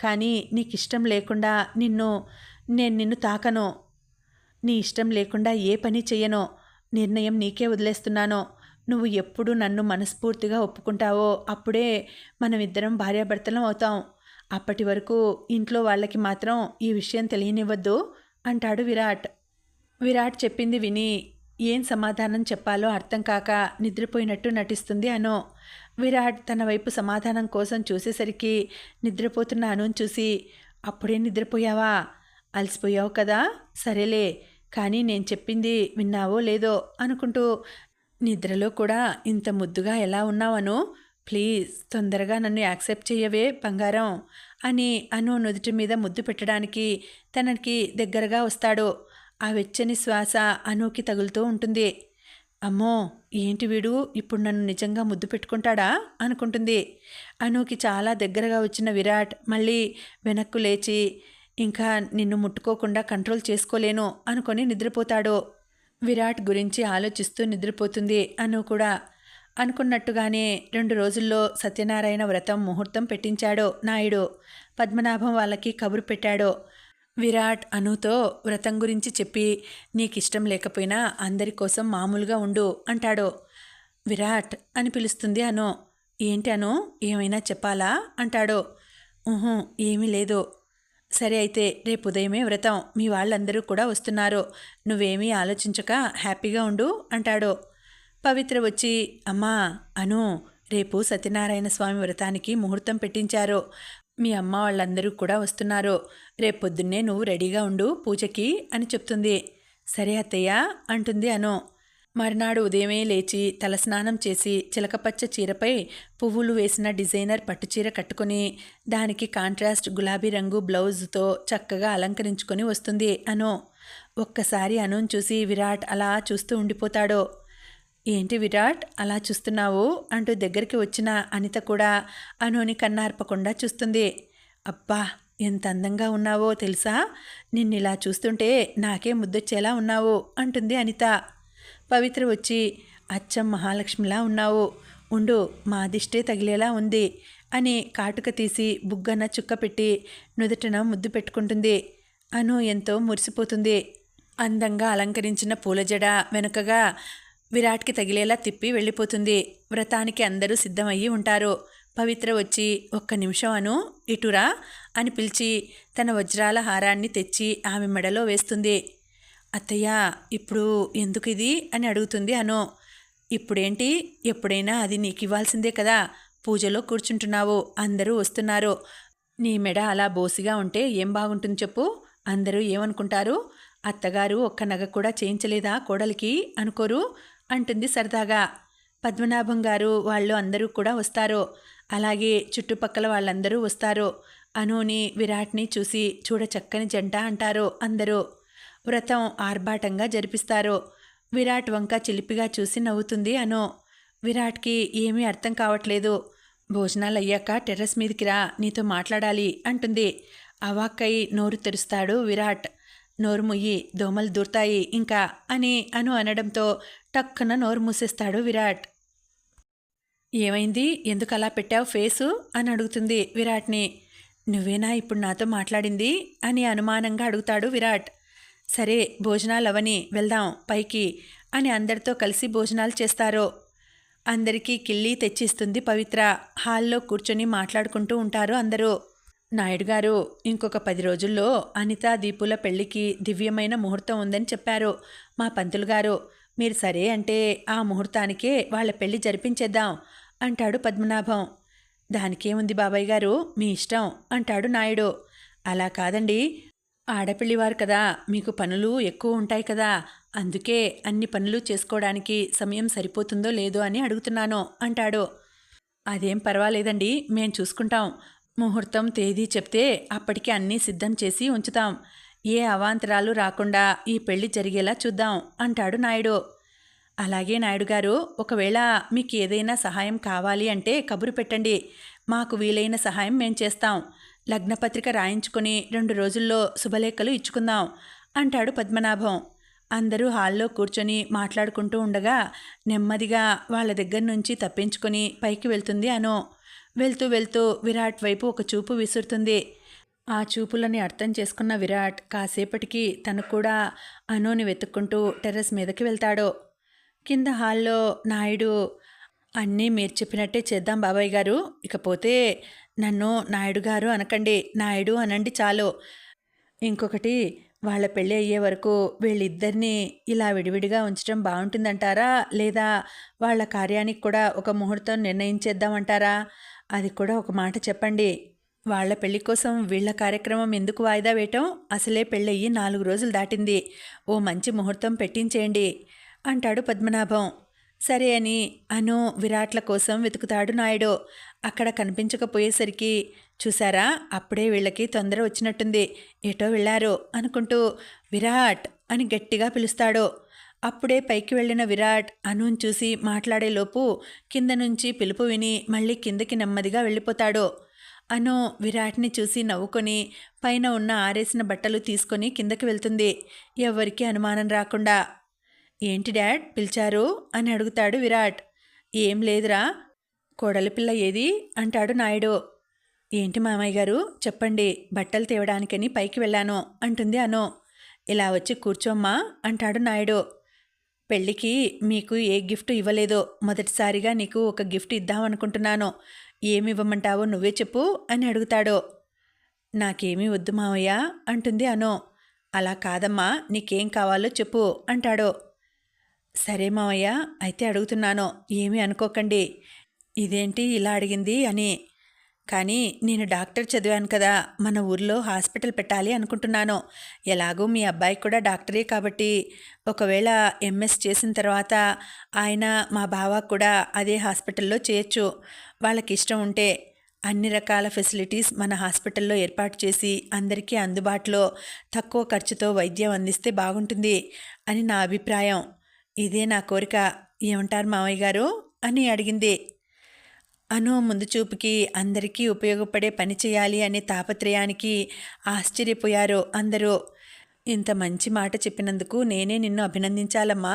కానీ నీకు ఇష్టం లేకుండా నేను నిన్ను తాకను. నీ ఇష్టం లేకుండా ఏ పని చెయ్యను. నిర్ణయం నీకే వదిలేస్తున్నాను. నువ్వు ఎప్పుడు నన్ను మనస్ఫూర్తిగా ఒప్పుకుంటావో అప్పుడే మనమిద్దరం భార్యాభర్తలం అవుతాం. అప్పటి వరకు ఇంట్లో వాళ్ళకి మాత్రం ఈ విషయం తెలియనివ్వద్దు అంటాడు విరాట్. విరాట్ చెప్పింది విని ఏం సమాధానం చెప్పాలో అర్థం కాక నిద్రపోయినట్టు నటిస్తుంది అను. విరాట్ తన వైపు సమాధానం కోసం చూసేసరికి నిద్రపోతున్న అనుని చూసి, అప్పుడే నిద్రపోయావా? అలసిపోయావు కదా, సరేలే, కానీ నేను చెప్పింది విన్నావో లేదో అనుకుంటూ, నిద్రలో కూడా ఇంత ముద్దుగా ఎలా ఉన్నావను, ప్లీజ్ తొందరగా నన్ను యాక్సెప్ట్ చేయవే బంగారం అని అను నుదుటి మీద ముద్దు పెట్టడానికి తనకి దగ్గరగా వస్తాడు. ఆ వెచ్చని శ్వాస అనుకి తగులుతూ ఉంటుంది. అమ్మో, ఏంటి వీడు ఇప్పుడు నన్ను నిజంగా ముద్దు పెట్టుకుంటాడా అనుకుంటుంది. అనుకి చాలా దగ్గరగా వచ్చిన విరాట్ మళ్ళీ వెనక్కు లేచి, ఇంకా నిన్ను ముట్టుకోకుండా కంట్రోల్ చేసుకోలేను అనుకొని నిద్రపోతాడు. విరాట్ గురించి ఆలోచిస్తూ నిద్రపోతుంది అను కూడా. అనుకున్నట్టుగానే 2 రోజుల్లో సత్యనారాయణ వ్రతం ముహూర్తం పెట్టించాడు నాయుడు. పద్మనాభం వాళ్ళకి కబురు పెట్టాడు. విరాట్ అనుతో వ్రతం గురించి చెప్పి, నీకిష్టం లేకపోయినా అందరి కోసం మామూలుగా ఉండు అంటాడు. విరాట్ అని పిలుస్తుంది అను. ఏంటి అను, ఏమైనా చెప్పాలా అంటాడు. ఏమీ లేదు. సరే అయితే రేపు ఉదయమే వ్రతం, మీ వాళ్ళందరూ కూడా వస్తున్నారు, నువ్వేమీ ఆలోచించక హ్యాపీగా ఉండు అంటాడు. పవిత్ర వచ్చి, అమ్మా అను, రేపు సత్యనారాయణ స్వామి వ్రతానికి ముహూర్తం పెట్టించారు, మీ అమ్మ వాళ్ళందరూ కూడా వస్తున్నారు, రేపు పొద్దున్నే నువ్వు రెడీగా ఉండు పూజకి అని చెప్తుంది. సరే అత్తయ్య అంటుంది అను. మర్నాడు ఉదయమే లేచి తలస్నానం చేసి చిలకపచ్చ చీరపై పువ్వులు వేసిన డిజైనర్ పట్టుచీర కట్టుకొని దానికి కాంట్రాస్ట్ గులాబీ రంగు బ్లౌజుతో చక్కగా అలంకరించుకొని వస్తుంది అను. ఒక్కసారి అనుని చూసి విరాట్ అలా చూస్తూ ఉండిపోతాడు. ఏంటి విరాట్ అలా చూస్తున్నావు అంటూ దగ్గరికి వచ్చిన అనిత కూడా అనుని కన్నార్పకుండా చూస్తుంది. అబ్బా, ఎంత అందంగా ఉన్నావో తెలుసా, నిన్నిలా చూస్తుంటే నాకే ముద్దొచ్చేలా ఉన్నావు అంటుంది అనిత. పవిత్ర వచ్చి, అచ్చం మహాలక్ష్మిలా ఉన్నావు, ఉండు మా దిష్టే తగిలేలా ఉంది అని కాటుక తీసి బుగ్గన చుక్క పెట్టి నుదుటన ముద్దు పెట్టుకుంటుంది. అను ఎంతో మురిసిపోతుంది. అందంగా అలంకరించిన పూలజడ వెనుకగా విరాట్కి తగిలేలా తిప్పి వెళ్ళిపోతుంది. వ్రతానికి అందరూ సిద్ధమయ్యి ఉంటారు. పవిత్ర వచ్చి, ఒక్క నిమిషం అను ఇటురా అని పిలిచి తన వజ్రాల హారాన్ని తెచ్చి ఆమె మెడలో వేస్తుంది. అత్తయ్య, ఇప్పుడు ఎందుకు ఇది అని అడుగుతుంది అను. ఇప్పుడేంటి, ఎప్పుడైనా అది నీకు ఇవ్వాల్సిందే కదా, పూజలో కూర్చుంటున్నావు, అందరూ వస్తున్నారు, నీ మెడ అలా బోసిగా ఉంటే ఏం బాగుంటుంది చెప్పు, అందరూ ఏమనుకుంటారు, అత్తగారు ఒక్క నగ కూడా చేయించలేదా కోడలికి అనుకోరు అంటుంది సరదాగా. పద్మనాభం గారు వాళ్ళు అందరూ కూడా వస్తారు. అలాగే చుట్టుపక్కల వాళ్ళందరూ వస్తారు. అనుని విరాట్ని చూసి చూడ చక్కని జంట అంటారు అందరూ. వ్రతం ఆర్భాటంగా జరిపిస్తారు. విరాట్ వంక చిలిపిగా చూసి నవ్వుతుంది అను. విరాట్కి ఏమీ అర్థం కావట్లేదు. భోజనాలు అయ్యాక టెర్రస్ మీదకి రా, నీతో మాట్లాడాలి అంటుంది. అవాక్కై నోరు తెరుస్తాడు విరాట్. నోరు ముయ్యి, దోమలు దూరుతాయి ఇంకా అని అనడంతో టక్కున నోరు మూసేస్తాడు విరాట్. ఏమైంది, ఎందుకు అలా పెట్టావు ఫేసు అని అడుగుతుంది విరాట్ని. నువ్వేనా ఇప్పుడు నాతో మాట్లాడింది అని అనుమానంగా అడుగుతాడు విరాట్. సరే భోజనాలు అవని వెళ్దాం పైకి అని అందరితో కలిసి భోజనాలు చేస్తారు. అందరికీ కిళ్ళి తెచ్చిస్తుంది పవిత్ర. హాల్లో కూర్చొని మాట్లాడుకుంటూ ఉంటారు అందరూ. నాయుడు గారు, ఇంకొక 10 రోజుల్లో అనిత దీపుల పెళ్లికి దివ్యమైన ముహూర్తం ఉందని చెప్పారు మా పంతులు గారు. మీరు సరే అంటే ఆ ముహూర్తానికే వాళ్ళ పెళ్లి జరిపించేద్దాం అంటాడు పద్మనాభం. దానికేముంది బాబాయ్ గారు, మీ ఇష్టం అంటాడు నాయుడు. అలా కాదండి, ఆడపిల్లివారు కదా, మీకు పనులు ఎక్కువ ఉంటాయి కదా, అందుకే అన్ని పనులు చేసుకోవడానికి సమయం సరిపోతుందో లేదో అని అడుగుతున్నాను అంటాడు. అదేం పర్వాలేదండి, మేం చూసుకుంటాం. ముహూర్తం తేదీ చెప్తే అప్పటికి అన్నీ సిద్ధం చేసి ఉంచుతాం. ఏ అవాంతరాలు రాకుండా ఈ పెళ్లి జరిగేలా చూద్దాం అంటాడు నాయుడు. అలాగే నాయుడు గారు, ఒకవేళ మీకు ఏదైనా సహాయం కావాలి అంటే కబురు పెట్టండి. మాకు వీలైన సహాయం మేం చేస్తాం. లగ్నపత్రిక రాయించుకొని 2 రోజుల్లో శుభలేఖలు ఇచ్చుకుందాం అంటాడు పద్మనాభం. అందరూ హాల్లో కూర్చొని మాట్లాడుకుంటూ ఉండగా నెమ్మదిగా వాళ్ళ దగ్గర నుంచి తప్పించుకొని పైకి వెళ్తుంది అను. వెళ్తూ వెళ్తూ విరాట్ వైపు ఒక చూపు విసురుతుంది. ఆ చూపులని అర్థం చేసుకున్న విరాట్ కాసేపటికి తను కూడా అనుని వెతుక్కుంటూ టెర్రస్ మీదకి వెళ్తాడు. కింద హాల్లో నాయుడు, అన్నీ మీరు చెప్పినట్టే చేద్దాం బాబాయ్ గారు, ఇకపోతే నన్ను నాయుడు గారు అనకండి, నాయుడు అనండి చాలు. ఇంకొకటి, వాళ్ళ పెళ్ళి అయ్యే వరకు వీళ్ళిద్దరినీ ఇలా విడివిడిగా ఉంచడం బాగుంటుందంటారా, లేదా వాళ్ళ కార్యానికి కూడా ఒక ముహూర్తం నిర్ణయించేద్దామంటారా? అది కూడా ఒక మాట చెప్పండి. వాళ్ళ పెళ్లి కోసం వీళ్ళ కార్యక్రమం ఎందుకు వాయిదా వేయటం? అసలే పెళ్ళయ్యి 4 రోజులు దాటింది. ఓ మంచి ముహూర్తం పెట్టించేయండి అంటాడు పద్మనాభం. సరే అని అను విరాట్ల కోసం వెతుకుతాడు నాయుడు. అక్కడ కనిపించకపోయేసరికి, చూసారా అప్పుడే వీళ్ళకి తొందర వచ్చినట్టుంది, ఎటో వెళ్ళారు అనుకుంటూ విరాట్ అని గట్టిగా పిలుస్తాడు. అప్పుడే పైకి వెళ్ళిన విరాట్ అనుని చూసి మాట్లాడేలోపు కింద నుంచి పిలుపు విని మళ్ళీ కిందకి నెమ్మదిగా వెళ్ళిపోతాడు. అను విరాట్ని చూసి నవ్వుకొని పైన ఉన్న ఆరేసిన బట్టలు తీసుకొని కిందకి వెళ్తుంది, ఎవరికీ అనుమానం రాకుండా. ఏంటి డాడ్ పిలిచారు అని అడుగుతాడు విరాట్. ఏం లేదురా, కోడలి పిల్ల ఏది అంటాడు నాయుడు. ఏంటి మామయ్య గారు చెప్పండి, బట్టలు తేవడానికని పైకి వెళ్ళాను అంటుంది అను. ఇలా వచ్చి కూర్చోమ్మా అంటాడు నాయుడు. పెళ్ళికి మీకు ఏ గిఫ్ట్ ఇవ్వలేదో, మొదటిసారిగా నీకు ఒక గిఫ్ట్ ఇద్దామనుకుంటున్నాను. ఏమి ఇవ్వమంటావో నువ్వే చెప్పు అని అడుగుతాడు. నాకేమీ వద్దు మావయ్య అంటుంది అను. అలా కాదమ్మా, నీకేం కావాలో చెప్పు అంటాడు. సరే మావయ్య, అయితే అడుగుతున్నాను, ఏమీ అనుకోకండి. ఇదేంటి ఇలా అడిగింది అని. కానీ నేను డాక్టర్ చదివాను కదా, మన ఊర్లో హాస్పిటల్ పెట్టాలి అనుకుంటున్నాను. ఎలాగూ మీ అబ్బాయి కూడా డాక్టరే కాబట్టి ఒకవేళ ఎంఎస్ చేసిన తర్వాత ఆయన మా బావ కూడా అదే హాస్పిటల్లో చేయొచ్చు. వాళ్ళకి ఇష్టం ఉంటే అన్ని రకాల ఫెసిలిటీస్ మన హాస్పిటల్లో ఏర్పాటు చేసి అందరికీ అందుబాటులో తక్కువ ఖర్చుతో వైద్యం అందిస్తే బాగుంటుంది అని నా అభిప్రాయం. ఇదే నా కోరిక, ఏమంటారు మావయ్య గారు అని అడిగింది. అను ముందు చూపుకి అందరికీ ఉపయోగపడే పని చేయాలి అనే తాపత్రయానికి ఆశ్చర్యపోయారు అందరూ. ఇంత మంచి మాట చెప్పినందుకు నేనే నిన్ను అభినందించాలమ్మా,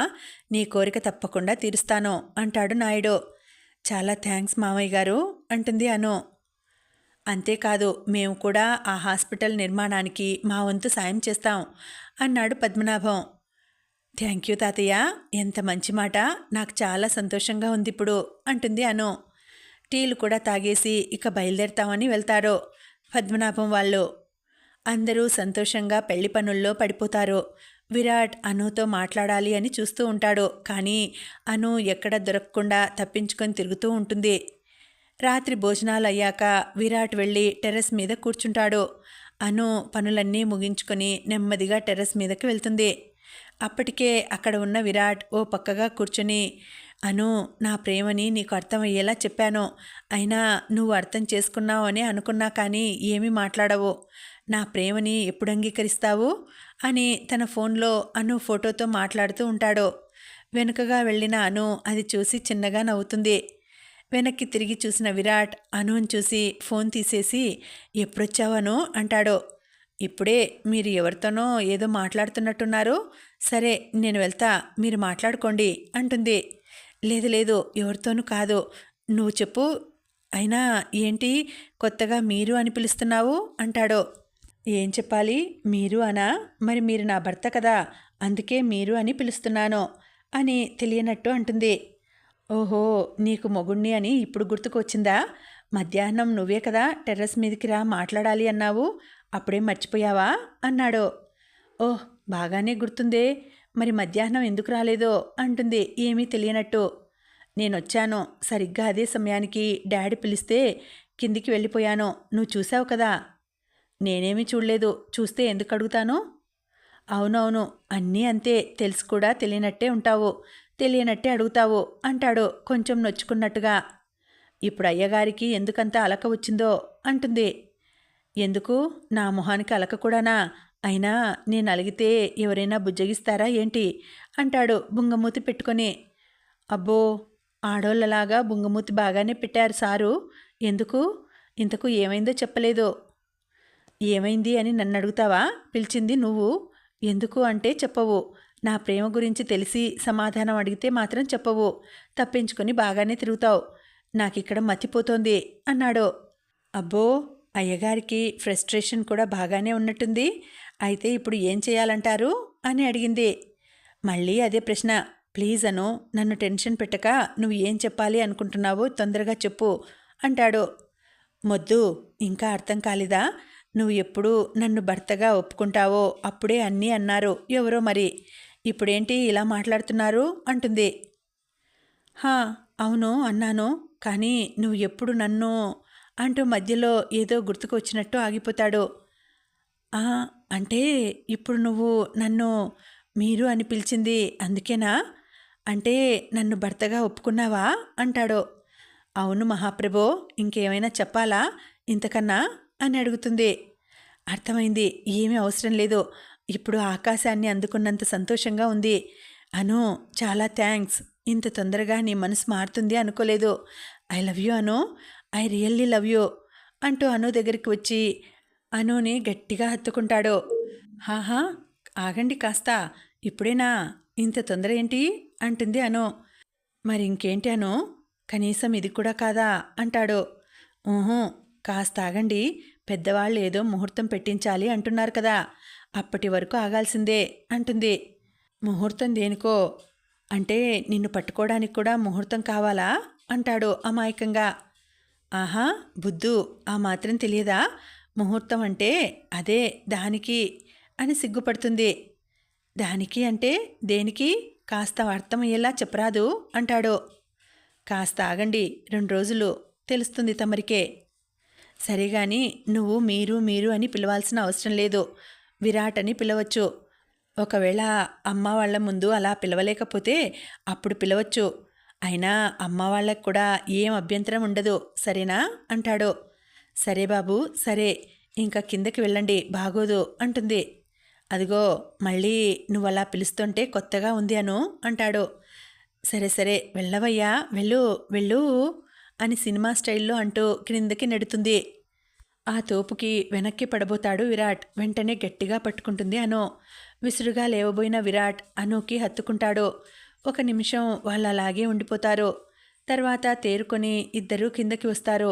నీ కోరిక తప్పకుండా తీరుస్తాను అంటాడు నాయుడు. చాలా థ్యాంక్స్ మామయ్య గారు అంటుంది అను. అంతేకాదు, మేము కూడా ఆ హాస్పిటల్ నిర్మాణానికి మా వంతు సాయం చేస్తాం అన్నాడు పద్మనాభం. థ్యాంక్ యూ తాతయ్య, ఎంత మంచి మాట, నాకు చాలా సంతోషంగా ఉంది ఇప్పుడు అంటుంది అను. టీలు కూడా తాగేసి ఇక బయలుదేరుతామని వెళ్తారు పద్మనాభం వాళ్ళు. అందరూ సంతోషంగా పెళ్లి పనుల్లో పడిపోతారు. విరాట్ అనుతో మాట్లాడాలి అని చూస్తూ ఉంటాడు, కానీ అను ఎక్కడ దొరకకుండా తప్పించుకొని తిరుగుతూ ఉంటుంది. రాత్రి భోజనాలు అయ్యాక విరాట్ వెళ్ళి టెర్రస్ మీద కూర్చుంటాడు. అను పనులన్నీ ముగించుకొని నెమ్మదిగా టెర్రస్ మీదకి వెళ్తుంది. అప్పటికే అక్కడ ఉన్న విరాట్ ఓ పక్కగా కూర్చుని, అను, నా ప్రేమని నీకు అర్థమయ్యేలా చెప్పాను, అయినా నువ్వు అర్థం చేసుకున్నావు అని అనుకున్నా కానీ ఏమీ మాట్లాడవు. నా ప్రేమని ఎప్పుడు అంగీకరిస్తావు అని తన ఫోన్లో అను ఫోటోతో మాట్లాడుతూ ఉంటాడు. వెనుకగా వెళ్ళిన అను అది చూసి చిన్నగా నవ్వుతుంది. వెనక్కి తిరిగి చూసిన విరాట్ అనుని చూసి ఫోన్ తీసేసి, ఎప్పుడొచ్చావను అంటాడు. ఇప్పుడే మీరు ఎవరితోనో ఏదో మాట్లాడుతున్నట్టున్నారు. సరే నేను వెళ్తా, మీరు మాట్లాడుకోండి అంటుంది. లేదు లేదు, ఎవరితోనూ కాదు, నువ్వు చెప్పు. అయినా ఏంటి కొత్తగా మీరు అని పిలుస్తున్నావు అంటాడు. ఏం చెప్పాలి, మీరు అనా? మరి మీరు నా భర్త కదా, అందుకే మీరు అని పిలుస్తున్నాను అని తెలియనట్టు అంటుంది. ఓహో, నీకు మొగుణ్ణి అని ఇప్పుడు గుర్తుకొచ్చిందా? మధ్యాహ్నం నువ్వే కదా టెర్రస్ మీదకి రా మాట్లాడాలి అన్నావు, అప్పుడేం మర్చిపోయావా అన్నాడు. ఓహ్, బాగానే గుర్తుందే, మరి మధ్యాహ్నం ఎందుకు రాలేదో అంటుంది ఏమీ తెలియనట్టు. నేనొచ్చాను సరిగ్గా అదే సమయానికి, డాడీ పిలిస్తే కిందికి వెళ్ళిపోయాను, నువ్వు చూసావు కదా. నేనేమీ చూడలేదు, చూస్తే ఎందుకు అడుగుతాను? అవునవును, అన్నీ అంతే, తెలుసు కూడా తెలియనట్టే ఉంటావు, తెలియనట్టే అడుగుతావు అంటాడు కొంచెం నొచ్చుకున్నట్టుగా. ఇప్పుడు అయ్యగారికి ఎందుకంత అలక వచ్చిందో అంటుంది. ఎందుకు, నా మొహానికి అలక కూడానా? అయినా నేను అలిగితే ఎవరైనా బుజ్జగిస్తారా ఏంటి అంటాడు బుంగమూతి పెట్టుకొని. అబ్బో, ఆడోళ్ళలాగా బుంగమూతి బాగానే పెట్టారు సారు. ఎందుకు, ఇంతకు ఏమైందో చెప్పలేదు. ఏమైంది అని నన్ను అడుగుతావా? పిలిచింది నువ్వు. ఎందుకు అంటే చెప్పవు. నా ప్రేమ గురించి తెలిసి సమాధానం అడిగితే మాత్రం చెప్పవు. తప్పించుకొని బాగానే తిరుగుతావు. నాకిక్కడ మతిపోతోంది అన్నాడు. అబ్బో, అయ్యగారికి ఫ్రస్ట్రేషన్ కూడా బాగానే ఉన్నట్టుంది. అయితే ఇప్పుడు ఏం చేయాలంటారు అని అడిగింది. మళ్ళీ అదే ప్రశ్న. ప్లీజ్ అను, నన్ను టెన్షన్ పెట్టక, నువ్వు ఏం చెప్పాలి అనుకుంటున్నావో తొందరగా చెప్పు అంటాడు. మొద్దు, ఇంకా అర్థం కాలేదా? నువ్వు ఎప్పుడు నన్ను భర్తగా ఒప్పుకుంటావో అప్పుడే అన్నీ అన్నారు ఎవరో, మరి ఇప్పుడేంటి ఇలా మాట్లాడుతున్నారు అంటుంది. హా, అవును అన్నాను, కానీ నువ్వు ఎప్పుడు నన్ను అంటూ మధ్యలో ఏదో గుర్తుకు వచ్చినట్టు ఆగిపోతాడు. ఆ, అంటే ఇప్పుడు నువ్వు నన్ను మీరు అని పిలిచింది అందుకేనా? అంటే నన్ను భర్తగా ఒప్పుకున్నావా అంటాడు. అవును మహాప్రభో, ఇంకేమైనా చెప్పాలా ఇంతకన్నా అని అడుగుతుంది. అర్థమైంది, ఏమీ అవసరం లేదు, ఇప్పుడు ఆకాశాన్ని అందుకున్నంత సంతోషంగా ఉంది. అను, చాలా థ్యాంక్స్, ఇంత తొందరగా నీ మనసు మారుతుంది అనుకోలేదు. I love you Anu, I really love you అంటూ అను దగ్గరికి వచ్చి అనుని గట్టిగా హత్తుకుంటాడు. హాహా, ఆగండి కాస్త, ఇప్పుడేనా, ఇంత తొందర ఏంటి అంటుంది అను. మరి ఇంకేంటి అను, కనీసం ఇది కూడా కాదా అంటాడు. ఊహూ, కాస్త ఆగండి, పెద్దవాళ్ళు ఏదో ముహూర్తం పెట్టించాలి అంటున్నారు కదా, అప్పటి వరకు ఆగాల్సిందే అంటుంది. ముహూర్తం దేనికో? అంటే నిన్ను పట్టుకోవడానికి కూడా ముహూర్తం కావాలా అంటాడు అమాయకంగా. ఆహా, బుద్ధు, ఆ మాత్రం తెలియదా? ముహూర్తం అంటే అదే, దానికి అని సిగ్గుపడుతుంది. దానికి అంటే దేనికి, కాస్త అర్థమయ్యేలా చెప్పరాదు అంటాడు. కాస్త ఆగండి, 2 రోజులు, తెలుస్తుంది తమరికే. సరేగాని నువ్వు మీరు మీరు అని పిలవాల్సిన అవసరం లేదు, విరాట్ అని పిలవచ్చు. ఒకవేళ అమ్మ వాళ్ళ ముందు అలా పిలవలేకపోతే అప్పుడు పిలవచ్చు. అయినా అమ్మ వాళ్ళకు కూడా ఏం అభ్యంతరం ఉండదు, సరేనా అంటాడు. సరే బాబు, సరే, ఇంకా కిందకి వెళ్ళండి, బాగోదు అంటుంది. అదిగో మళ్ళీ నువ్వు అలా పిలుస్తుంటే కొత్తగా ఉంది అను అంటాడు. సరే సరే, వెళ్ళవయ్యా, వెళ్ళు వెళ్ళు అని సినిమా స్టైల్లో అంటూ క్రిందకి నెడుతుంది. ఆ తోపుకి వెనక్కి పడబోతాడు విరాట్. వెంటనే గట్టిగా పట్టుకుంటుంది అను. విసురుగా లేవబోయిన విరాట్ అనుకి హత్తుకుంటాడు. 1 నిమిషం వాళ్ళు అలాగే ఉండిపోతారు. తర్వాత తేరుకొని ఇద్దరూ కిందకి వస్తారు.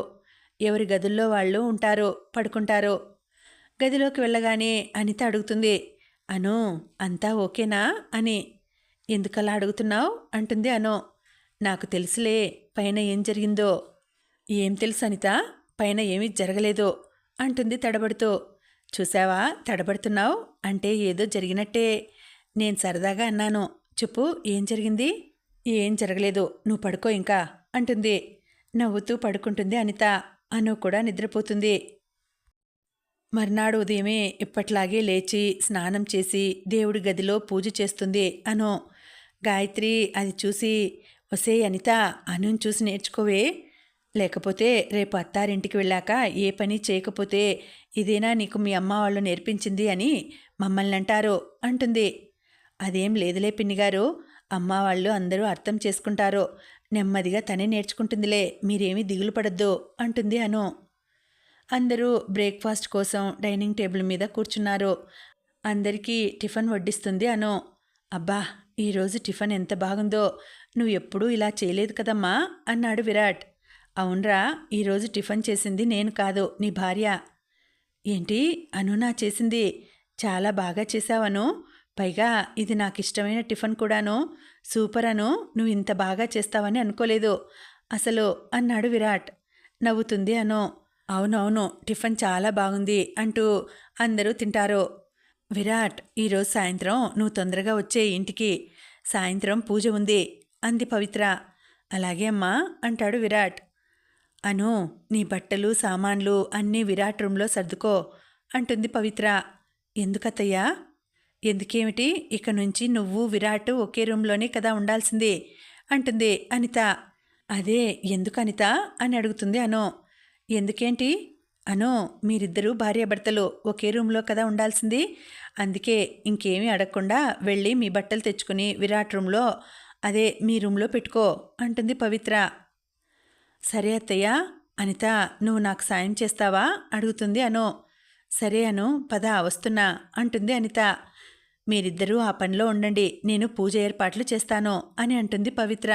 ఎవరి గదుల్లో వాళ్ళు ఉంటారు, పడుకుంటారు. గదిలోకి వెళ్ళగానే అనిత అడుగుతుంది. అను, అంతా ఓకేనా అని. ఎందుకలా అడుగుతున్నావు అంటుంది అను. నాకు తెలుసులే, పైన ఏం జరిగిందో. ఏం తెలుసు అనిత, పైన ఏమీ జరగలేదు అంటుంది తడబడుతూ. చూసావా, తడబడుతున్నావు అంటే ఏదో జరిగినట్టే. నేను సరదాగా అన్నాను, చెప్పు ఏం జరిగింది. ఏం జరగలేదు, నువ్వు పడుకో ఇంకా అంటుంది. నవ్వుతూ పడుకుంటుంది అనిత. అను కూడా నిద్రపోతుంది. మర్నాడు ఉదయమే ఇప్పట్లాగే లేచి స్నానం చేసి దేవుడి గదిలో పూజ చేస్తుంది అను. గాయత్రి అది చూసి, ఒసే అనిత, అనుని చూసి నేర్చుకోవే, లేకపోతే రేపు అత్తారింటికి వెళ్ళాక ఏ పని చేయకపోతే ఇదేనా నీకు మీ అమ్మ వాళ్ళు నేర్పించింది అని మమ్మల్ని అంటారు అంటుంది. అదేం లేదులే పిన్నిగారు, అమ్మ వాళ్ళు అందరూ అర్థం చేసుకుంటారు, నెమ్మదిగా తనే నేర్చుకుంటుందిలే, మీరేమీ దిగులు పడద్దు అంటుంది అను. అందరూ బ్రేక్ఫాస్ట్ కోసం డైనింగ్ టేబుల్ మీద కూర్చున్నారు. అందరికీ టిఫిన్ వడ్డిస్తుంది అను. అబ్బా, ఈరోజు టిఫిన్ ఎంత బాగుందో, నువ్వు ఎప్పుడూ ఇలా చేయలేదు కదమ్మా అన్నాడు విరాట్. అవునరా, ఈరోజు టిఫిన్ చేసింది నేను కాదు, నీ భార్య. ఏంటి అను నా చేసింది? చాలా బాగా చేశావను. పైగా ఇది నాకు ఇష్టమైన టిఫిన్ కూడాను. సూపర్ అను, నువ్వు ఇంత బాగా చేస్తావని అనుకోలేదు అసలు అన్నాడు విరాట్. నవ్వుతుంది అను. అవునవును, టిఫిన్ చాలా బాగుంది అంటూ అందరూ తింటారు. విరాట్, ఈరోజు సాయంత్రం నువ్వు తొందరగా వచ్చే ఇంటికి, సాయంత్రం పూజ ఉంది అంది పవిత్ర. అలాగే అమ్మా అంటాడు విరాట్. అను, నీ బట్టలు సామాన్లు అన్నీ విరాట్ రూమ్లో సర్దుకో అంటుంది పవిత్ర. ఎందుకత్తయ్యా? ఎందుకేమిటి, ఇక నుంచి నువ్వు విరాట్ ఒకే రూమ్లోనే కదా ఉండాల్సింది అంటుంది అనిత. అదే ఎందుకు అనిత అని అడుగుతుంది అను. ఎందుకేంటి అను, మీరిద్దరూ భార్యాభర్తలు ఒకే రూమ్లో కదా ఉండాల్సింది, అందుకే ఇంకేమీ అడగకుండా వెళ్ళి మీ బట్టలు తెచ్చుకుని విరాట్ రూమ్లో, అదే మీ రూమ్లో పెట్టుకో అంటుంది పవిత్ర. సరే అత్తయ్య. అనిత, నువ్వు నాకు సాయం చేస్తావా అడుగుతుంది అను. సరే అను, పద వస్తున్నా అంటుంది అనిత. మీరిద్దరూ ఆ పనిలో ఉండండి, నేను పూజ ఏర్పాట్లు చేస్తాను అని అంటుంది పవిత్ర.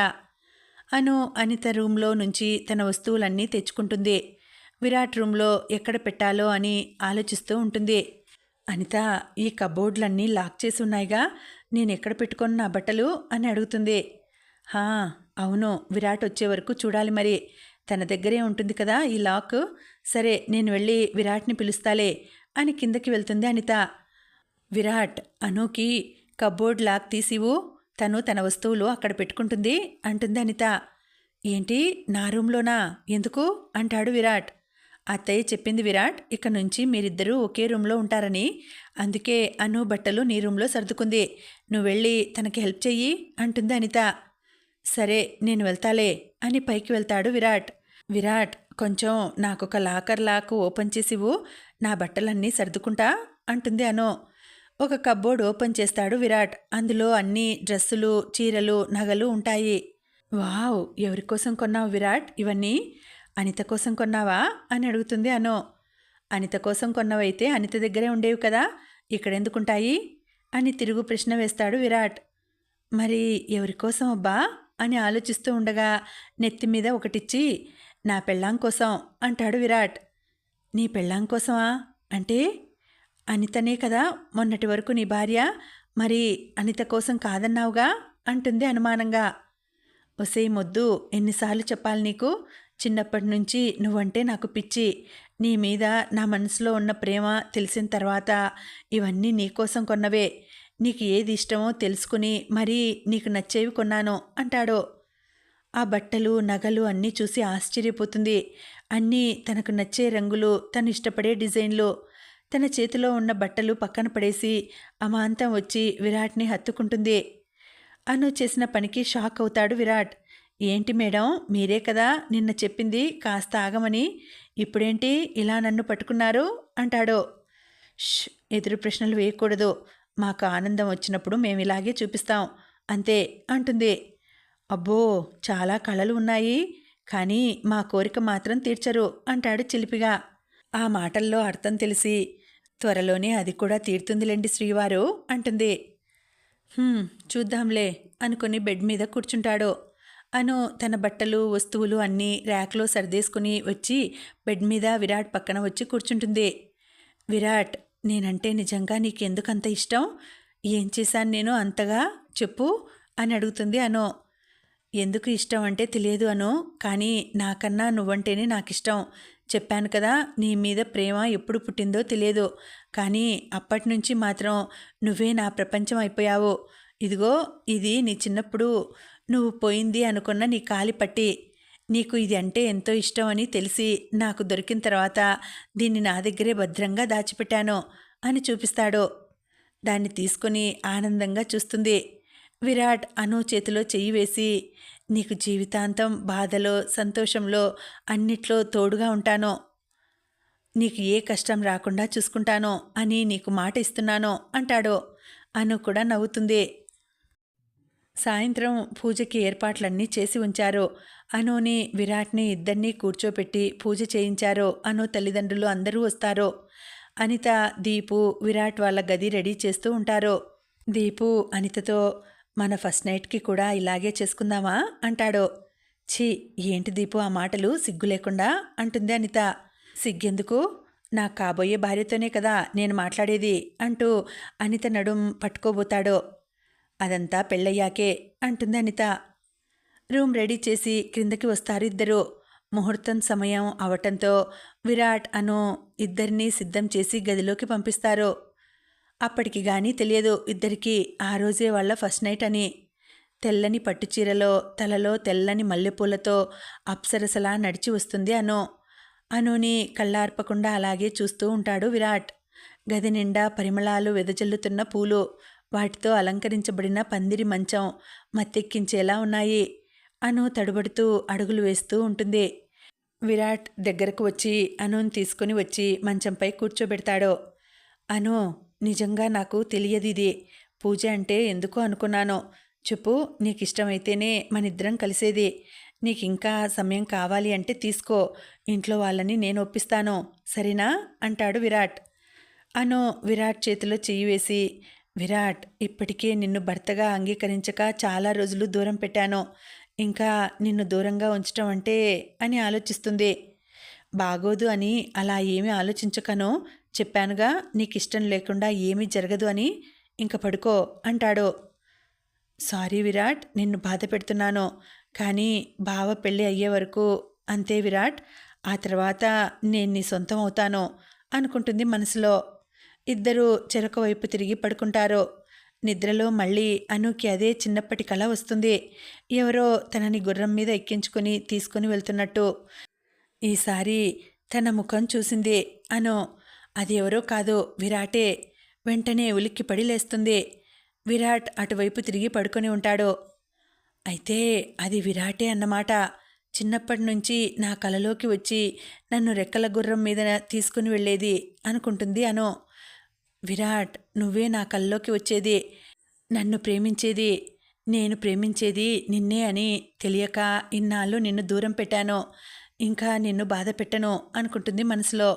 అను అనిత రూమ్లో నుంచి తన వస్తువులన్నీ తెచ్చుకుంటుంది. విరాట్ రూమ్లో ఎక్కడ పెట్టాలో అని ఆలోచిస్తూ ఉంటుంది. అనిత, ఈ కబోర్డ్లన్నీ లాక్ చేసి ఉన్నాయిగా, నేను ఎక్కడ పెట్టుకొని నా బట్టలు అని అడుగుతుంది. హా, అవును, విరాట్ వచ్చే వరకు చూడాలి, మరి తన దగ్గరే ఉంటుంది కదా ఈ లాక్. సరే, నేను వెళ్ళి విరాట్ని పిలుస్తాలే అని కిందకి వెళ్తుంది అనిత. విరాట్, అనుకి కబోర్డ్ లాక్ తీసివు, తను తన వస్తువులు అక్కడ పెట్టుకుంటుంది అంటుంది అనిత. ఏంటి, నా రూమ్లోనా? ఎందుకు అంటాడు విరాట్. అత్తయ్య చెప్పింది విరాట్, ఇక నుంచి మీరిద్దరూ ఒకే రూమ్లో ఉంటారని, అందుకే అను బట్టలు నీ రూమ్లో సర్దుకుంది, నువ్వు వెళ్ళి తనకి హెల్ప్ చెయ్యి అంటుంది అనిత. సరే, నేను వెళ్తాలే అని పైకి వెళ్తాడు విరాట్. విరాట్, కొంచెం నాకొక లాకర్ లాక్ ఓపెన్ చేసివు, నా బట్టలన్నీ సర్దుకుంటా అంటుంది అను. ఒక కబ్బోర్డ్ ఓపెన్ చేస్తాడు విరాట్. అందులో అన్ని డ్రెస్సులు, చీరలు, నగలు ఉంటాయి. వావ్, ఎవరి కోసం కొన్నావు విరాట్ ఇవన్నీ? అనిత కోసం కొన్నావా అని అడుగుతుంది అను. అనిత కోసం కొన్నవైతే అనిత దగ్గరే ఉండేవి కదా, ఇక్కడెందుకుంటాయి అని తిరుగు ప్రశ్న వేస్తాడు విరాట్. మరి ఎవరి కోసం అబ్బా అని ఆలోచిస్తూ ఉండగా నెత్తి మీద ఒకటిచ్చి, నా పెళ్ళాం కోసం అంటాడు విరాట్. నీ పెళ్ళాం కోసమా? అంటే అనితనే కదా మొన్నటి వరకు నీ భార్య, మరి అనిత కోసం కాదన్నావుగా అంటుంది అనుమానంగా. ఒసేయ్ మొద్దు, ఎన్నిసార్లు చెప్పాలి నీకు? చిన్నప్పటి నుంచి నువ్వంటే నాకు పిచ్చి. నీ మీద నా మనసులో ఉన్న ప్రేమ తెలిసిన తర్వాత ఇవన్నీ నీకోసం కొన్నవే. నీకు ఏది ఇష్టమో తెలుసుకుని మరీ నీకు నచ్చేవి కొన్నాను అంటాడు. ఆ బట్టలు, నగలు అన్నీ చూసి ఆశ్చర్యపోతుంది. అన్నీ తనకు నచ్చే రంగులు, తను ఇష్టపడే డిజైన్లు. తన చేతిలో ఉన్న బట్టలు పక్కన పడేసి అమాంతం వచ్చి విరాట్ని హత్తుకుంటుంది. అను చేసిన పనికి షాక్ అవుతాడు విరాట్. ఏంటి మేడం, మీరే కదా నిన్న చెప్పింది కాస్త ఆగమని, ఇప్పుడేంటి ఇలా నన్ను పట్టుకున్నారు అంటాడు. ష్, ఎదురు ప్రశ్నలు వేయకూడదు, మాకు ఆనందం వచ్చినప్పుడు మేము ఇలాగే చూపిస్తాం అంతే అంటుంది. అబ్బో, చాలా కళలు ఉన్నాయి, కానీ మా కోరిక మాత్రం తీర్చరు అంటాడు చిలిపిగా. ఆ మాటల్లో అర్థం తెలిసి, త్వరలోనే అది కూడా తీరుతుందిలేండి శ్రీవారు అంటుంది. చూద్దాంలే అనుకుని బెడ్ మీద కూర్చుంటాడు. అను తన బట్టలు, వస్తువులు అన్నీ ర్యాక్లో సర్దేసుకుని వచ్చి బెడ్ మీద విరాట్ పక్కన వచ్చి కూర్చుంటుంది. విరాట్, నేనంటే నిజంగా నీకెందుకంత ఇష్టం? ఏం చేశాను నేను అంతగా చెప్పు అని అడుగుతుంది అను. ఎందుకు ఇష్టం అంటే తెలియదు అను, కానీ నాకన్నా నువ్వంటేనే నాకు ఇష్టం. చెప్పాను కదా, నీ మీద ప్రేమ ఎప్పుడు పుట్టిందో తెలియదు, కానీ అప్పటి నుంచి మాత్రం నువ్వే నా ప్రపంచం అయిపోయావు. ఇదిగో, ఇది నీ చిన్నప్పుడు నువ్వు పోయింది అనుకున్న నీ కాలి పట్టి. నీకు ఇది అంటే ఎంతో ఇష్టం అని తెలిసి నాకు దొరికిన తర్వాత దీన్ని నా దగ్గరే భద్రంగా దాచిపెట్టాను అని చూపిస్తాడు. దాన్ని తీసుకుని ఆనందంగా చూస్తుంది. విరాట్ అను చేతిలో చెయ్యి వేసి, నీకు జీవితాంతం బాధలో, సంతోషంలో అన్నిట్లో తోడుగా ఉంటాను, నీకు ఏ కష్టం రాకుండా చూసుకుంటాను అని నీకు మాట ఇస్తున్నాను అంటాడు. అను కూడా నవ్వుతుంది. సాయంత్రం పూజకి ఏర్పాట్లన్నీ చేసి ఉంచారు. అనుని, విరాట్ని ఇద్దరినీ కూర్చోపెట్టి పూజ చేయించారు. అను తల్లిదండ్రులు అందరూ వస్తారు. అనిత, దీపు, విరాట్ వాళ్ళ గది రెడీ చేస్తూ ఉంటారు. దీపు అనితతో, మన ఫస్ట్ నైట్కి కూడా ఇలాగే చేసుకుందామా అంటాడు. ఛీ, ఏంటి దీపు ఆ మాటలు, సిగ్గు లేకుండా అంటుంది అనిత. సిగ్గెందుకు, నా కాబోయే భార్యతోనే కదా నేను మాట్లాడేది అంటూ అనిత నడుం పట్టుకోబోతాడు. అదంతా పెళ్ళయ్యాకే అంటుంది అనిత. రూమ్ రెడీ చేసి క్రిందకి వస్తారు ఇద్దరు. ముహూర్తం సమయం అవటంతో విరాట్, అను ఇద్దరినీ సిద్ధం చేసి గదిలోకి పంపిస్తారు. అప్పటికి గానీ తెలియదు ఇద్దరికీ ఆ రోజే వాళ్ళ ఫస్ట్ నైట్ అని. తెల్లని పట్టుచీరలో, తలలో తెల్లని మల్లెపూలతో అప్సరసలా నడిచి వస్తుంది అను. అనుని కళ్ళార్పకుండా అలాగే చూస్తూ ఉంటాడు విరాట్. గది నిండా పరిమళాలు వెదజల్లుతున్న పూలు, వాటితో అలంకరించబడిన పందిరి మంచం మత్తెక్కించేలా ఉన్నాయి. అను తడుబడుతూ అడుగులు వేస్తూ ఉంటుంది. విరాట్ దగ్గరకు వచ్చి అనుని తీసుకుని వచ్చి మంచంపై కూర్చోబెడతాడు. అను, నిజంగా నాకు తెలియదిది. పూజ అంటే ఎందుకు అనుకున్నాను. చెప్పు, నీకిష్టమైతేనే మనిద్దరం కలిసేది. నీకింకా సమయం కావాలి అంటే తీసుకో. ఇంట్లో వాళ్ళని నేను ఒప్పిస్తాను, సరేనా అంటాడు విరాట్. అను విరాట్ చేతిలో చెయ్యి వేసి, విరాట్, ఇప్పటికే నిన్ను భర్తగా అంగీకరించక చాలా రోజులు దూరం పెట్టాను. ఇంకా నిన్ను దూరంగా ఉంచటం అంటే అని ఆలోచిస్తుంది. బాగోదు అని అలా ఏమీ ఆలోచించకను. చెప్పానుగా, నీకిష్టం లేకుండా ఏమీ జరగదు అని. ఇంక పడుకో అంటాడు. సారీ విరాట్, నిన్ను బాధ పెడుతున్నాను. కానీ బావ పెళ్ళి అయ్యే వరకు అంతే విరాట్. ఆ తర్వాత నేను నీ సొంతం అవుతాను అనుకుంటుంది మనసులో. ఇద్దరూ చెరొక వైపు తిరిగి పడుకుంటారు. నిద్రలో మళ్ళీ అనుకి అదే చిన్నప్పటి కల వస్తుంది. ఎవరో తనని గుర్రం మీద ఎక్కించుకొని తీసుకుని వెళ్తున్నట్టు. ఈసారి తన ముఖం చూసింది అను. అది ఎవరో కాదు, విరాటే. వెంటనే ఉలిక్కిపడి లేస్తుంది. విరాట్ అటువైపు తిరిగి పడుకొని ఉంటాడు. అయితే అది విరాటే అన్నమాట. చిన్నప్పటి నుంచి నా కలలోకి వచ్చి నన్ను రెక్కల గుర్రం మీద తీసుకుని వెళ్ళేది అనుకుంటుంది అను. విరాట్, నువ్వే నా కల్లోకి వచ్చేది, నన్ను ప్రేమించేది. నేను ప్రేమించేది నిన్నే అని తెలియక ఇన్నాళ్ళు నిన్ను దూరం పెట్టాను. ఇంకా నిన్ను బాధ పెట్టను అనుకుంటుంది మనసులో.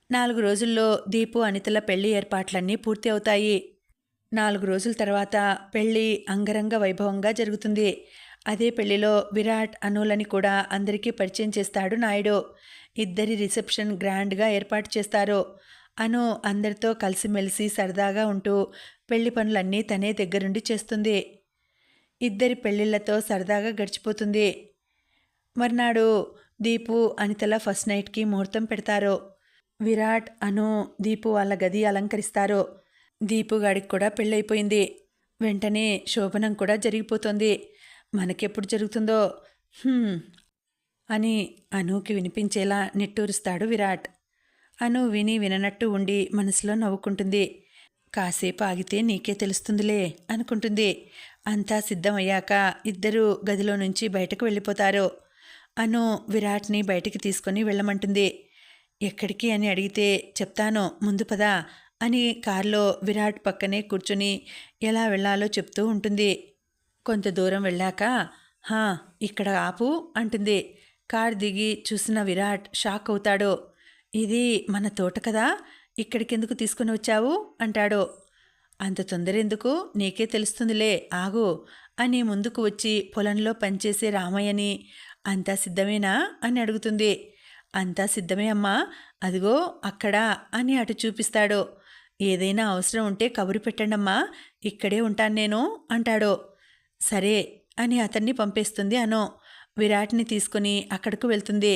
4 రోజుల్లో దీపు, అనితల పెళ్లి ఏర్పాట్లన్నీ పూర్తి అవుతాయి. 4 రోజుల తర్వాత పెళ్లి అంగరంగ వైభవంగా జరుగుతుంది. అదే పెళ్లిలో విరాట్, అనులని కూడా అందరికీ పరిచయం చేస్తాడు నాయుడు. ఇద్దరి రిసెప్షన్ గ్రాండ్గా ఏర్పాటు చేస్తారు. అను అందరితో కలిసిమెలిసి సరదాగా ఉంటూ పెళ్లి పనులన్నీ తనే దగ్గరుండి చేస్తుంది. ఇద్దరి పెళ్లిళ్లతో సరదాగా గడిచిపోతుంది. మర్నాడు దీపు, అనితల ఫస్ట్ నైట్కి ముహూర్తం పెడతారు. విరాట్, అను, దీపు వాళ్ళ గది అలంకరిస్తారు. దీపుగాడికి కూడా పెళ్ళైపోయింది. వెంటనే శోభనం కూడా జరిగిపోతుంది. మనకెప్పుడు జరుగుతుందో అని అనుకి వినిపించేలా నిట్టూరుస్తాడు విరాట్. అను విని విననట్టు ఉండి మనసులో నవ్వుకుంటుంది. కాసేపు ఆగితే నీకే తెలుస్తుందిలే అనుకుంటుంది. అంతా సిద్ధమయ్యాక ఇద్దరూ గదిలో నుంచి బయటకు వెళ్ళిపోతారు. అను విరాట్ని బయటికి తీసుకొని వెళ్ళమంటుంది. ఎక్కడికి అని అడిగితే చెప్తాను, ముందు పదా అని కారులో విరాట్ పక్కనే కూర్చుని ఎలా వెళ్ళాలో చెప్తూ ఉంటుంది. కొంత దూరం వెళ్ళాక హా, ఇక్కడ ఆపు అంటుంది. కారు దిగి చూసిన విరాట్ షాక్ అవుతాడు. ఇది మన తోట కదా, ఇక్కడికెందుకు తీసుకుని వచ్చావు అంటాడు. అంత తొందర ఎందుకు, నీకే తెలుస్తుందిలే, ఆగు అని ముందుకు వచ్చి పొలంలో పనిచేసే రామయ్యని, అంతా సిద్ధమేనా అని అడుగుతుంది. అంతా సిద్ధమే అమ్మా, అదిగో అక్కడ అని అటు చూపిస్తాడు. ఏదైనా అవసరం ఉంటే కబురు పెట్టండమ్మా, ఇక్కడే ఉంటాను నేను అంటాడు. సరే అని అతన్ని పంపేస్తుంది అను. విరాట్ని తీసుకుని అక్కడకు వెళ్తుంది.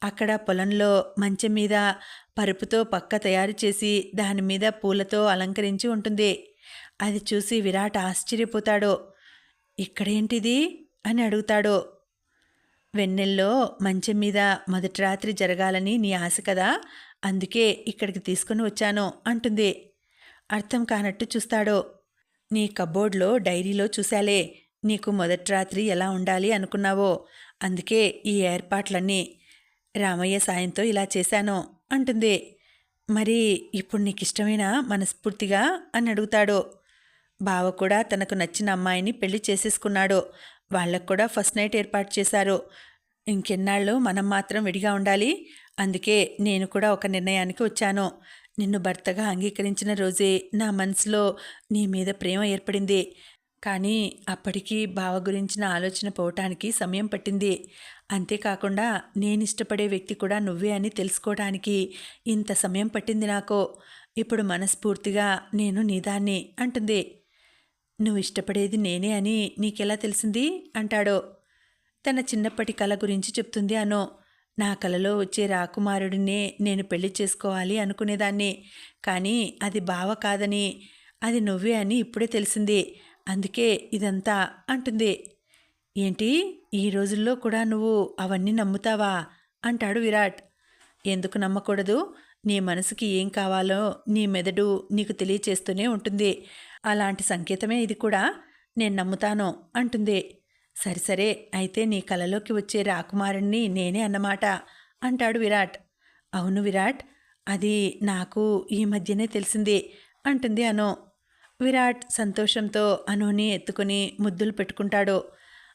అక్కడ పొలంలో మంచం మీద పరుపుతో పక్క తయారు చేసి దాని మీద పూలతో అలంకరించి ఉంటుంది. అది చూసి విరాట్ ఆశ్చర్యపోతాడు. ఇక్కడేంటిది అని అడుగుతాడు. వెన్నెల్లో మంచం మీద మొదటి రాత్రి జరగాలని నీ ఆశ కదా, అందుకే ఇక్కడికి తీసుకుని వచ్చాను అంటుంది. అర్థం కానట్టు చూస్తాడు. నీ కబోర్డ్లో డైరీలో చూశాలే, నీకు మొదటి రాత్రి ఎలా ఉండాలి అనుకున్నావో, అందుకే ఈ ఏర్పాట్లన్నీ రామయ్య సాయంతో ఇలా చేశాను అంటుంది. మరి ఇప్పుడు నీకు ఇష్టమేనా మనస్ఫూర్తిగా అని అడుగుతాడు. బావ కూడా తనకు నచ్చిన అమ్మాయిని పెళ్లి చేసేసుకున్నాడు. వాళ్ళకు కూడా ఫస్ట్ నైట్ ఏర్పాటు చేశారు. ఇంకెన్నాళ్ళు మనం మాత్రం విడిగా ఉండాలి. అందుకే నేను కూడా ఒక నిర్ణయానికి వచ్చాను. నిన్ను భర్తగా అంగీకరించిన రోజే నా మనసులో నీ మీద ప్రేమ ఏర్పడింది. కానీ అప్పటికి బావ గురించిన ఆలోచన పోవటానికి సమయం పట్టింది. అంతేకాకుండా నేను ఇష్టపడే వ్యక్తి కూడా నువ్వే అని తెలుసుకోవడానికి ఇంత సమయం పట్టింది నాకు. ఇప్పుడు మనస్ఫూర్తిగా నేను నీదాన్ని అంటుంది. నువ్వు ఇష్టపడేది నేనే అని నీకెలా తెలిసింది అంటాడు. తన చిన్నప్పటి కల గురించి చెప్తుంది అను. నా కలలో వచ్చే రాకుమారుడినే నేను పెళ్లి చేసుకోవాలి అనుకునేదాన్ని. కానీ అది బావ కాదని, అది నువ్వే అని ఇప్పుడే తెలిసింది. అందుకే ఇదంతా అంటుంది. ఏంటి, ఈ రోజుల్లో కూడా నువ్వు అవన్నీ నమ్ముతావా అంటాడు విరాట్. ఎందుకు నమ్మకూడదు? నీ మనసుకి ఏం కావాలో నీ మెదడు నీకు తెలియచేస్తూనే ఉంటుంది. అలాంటి సంకేతమే ఇది కూడా. నేను నమ్ముతాను అంటుంది. సరే అయితే నీ కలలోకి వచ్చే రాకుమారుణ్ణి నేనే అన్నమాట అంటాడు విరాట్. అవును విరాట్, అది నాకు ఈ మధ్యనే తెలిసింది అంటుంది అను. విరాట్ సంతోషంతో అనుని ఎత్తుకుని ముద్దులు పెట్టుకుంటాడు.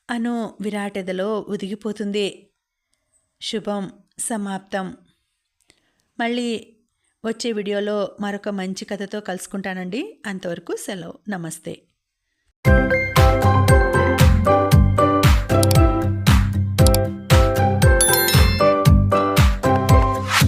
అను విరాట్ ఎదలో ఒదిగిపోతుంది. శుభం సమాప్తం. మళ్ళీ వచ్చే వీడియోలో మరొక మంచి కథతో కలుసుకుంటానండి. అంతవరకు సెలవు. నమస్తే.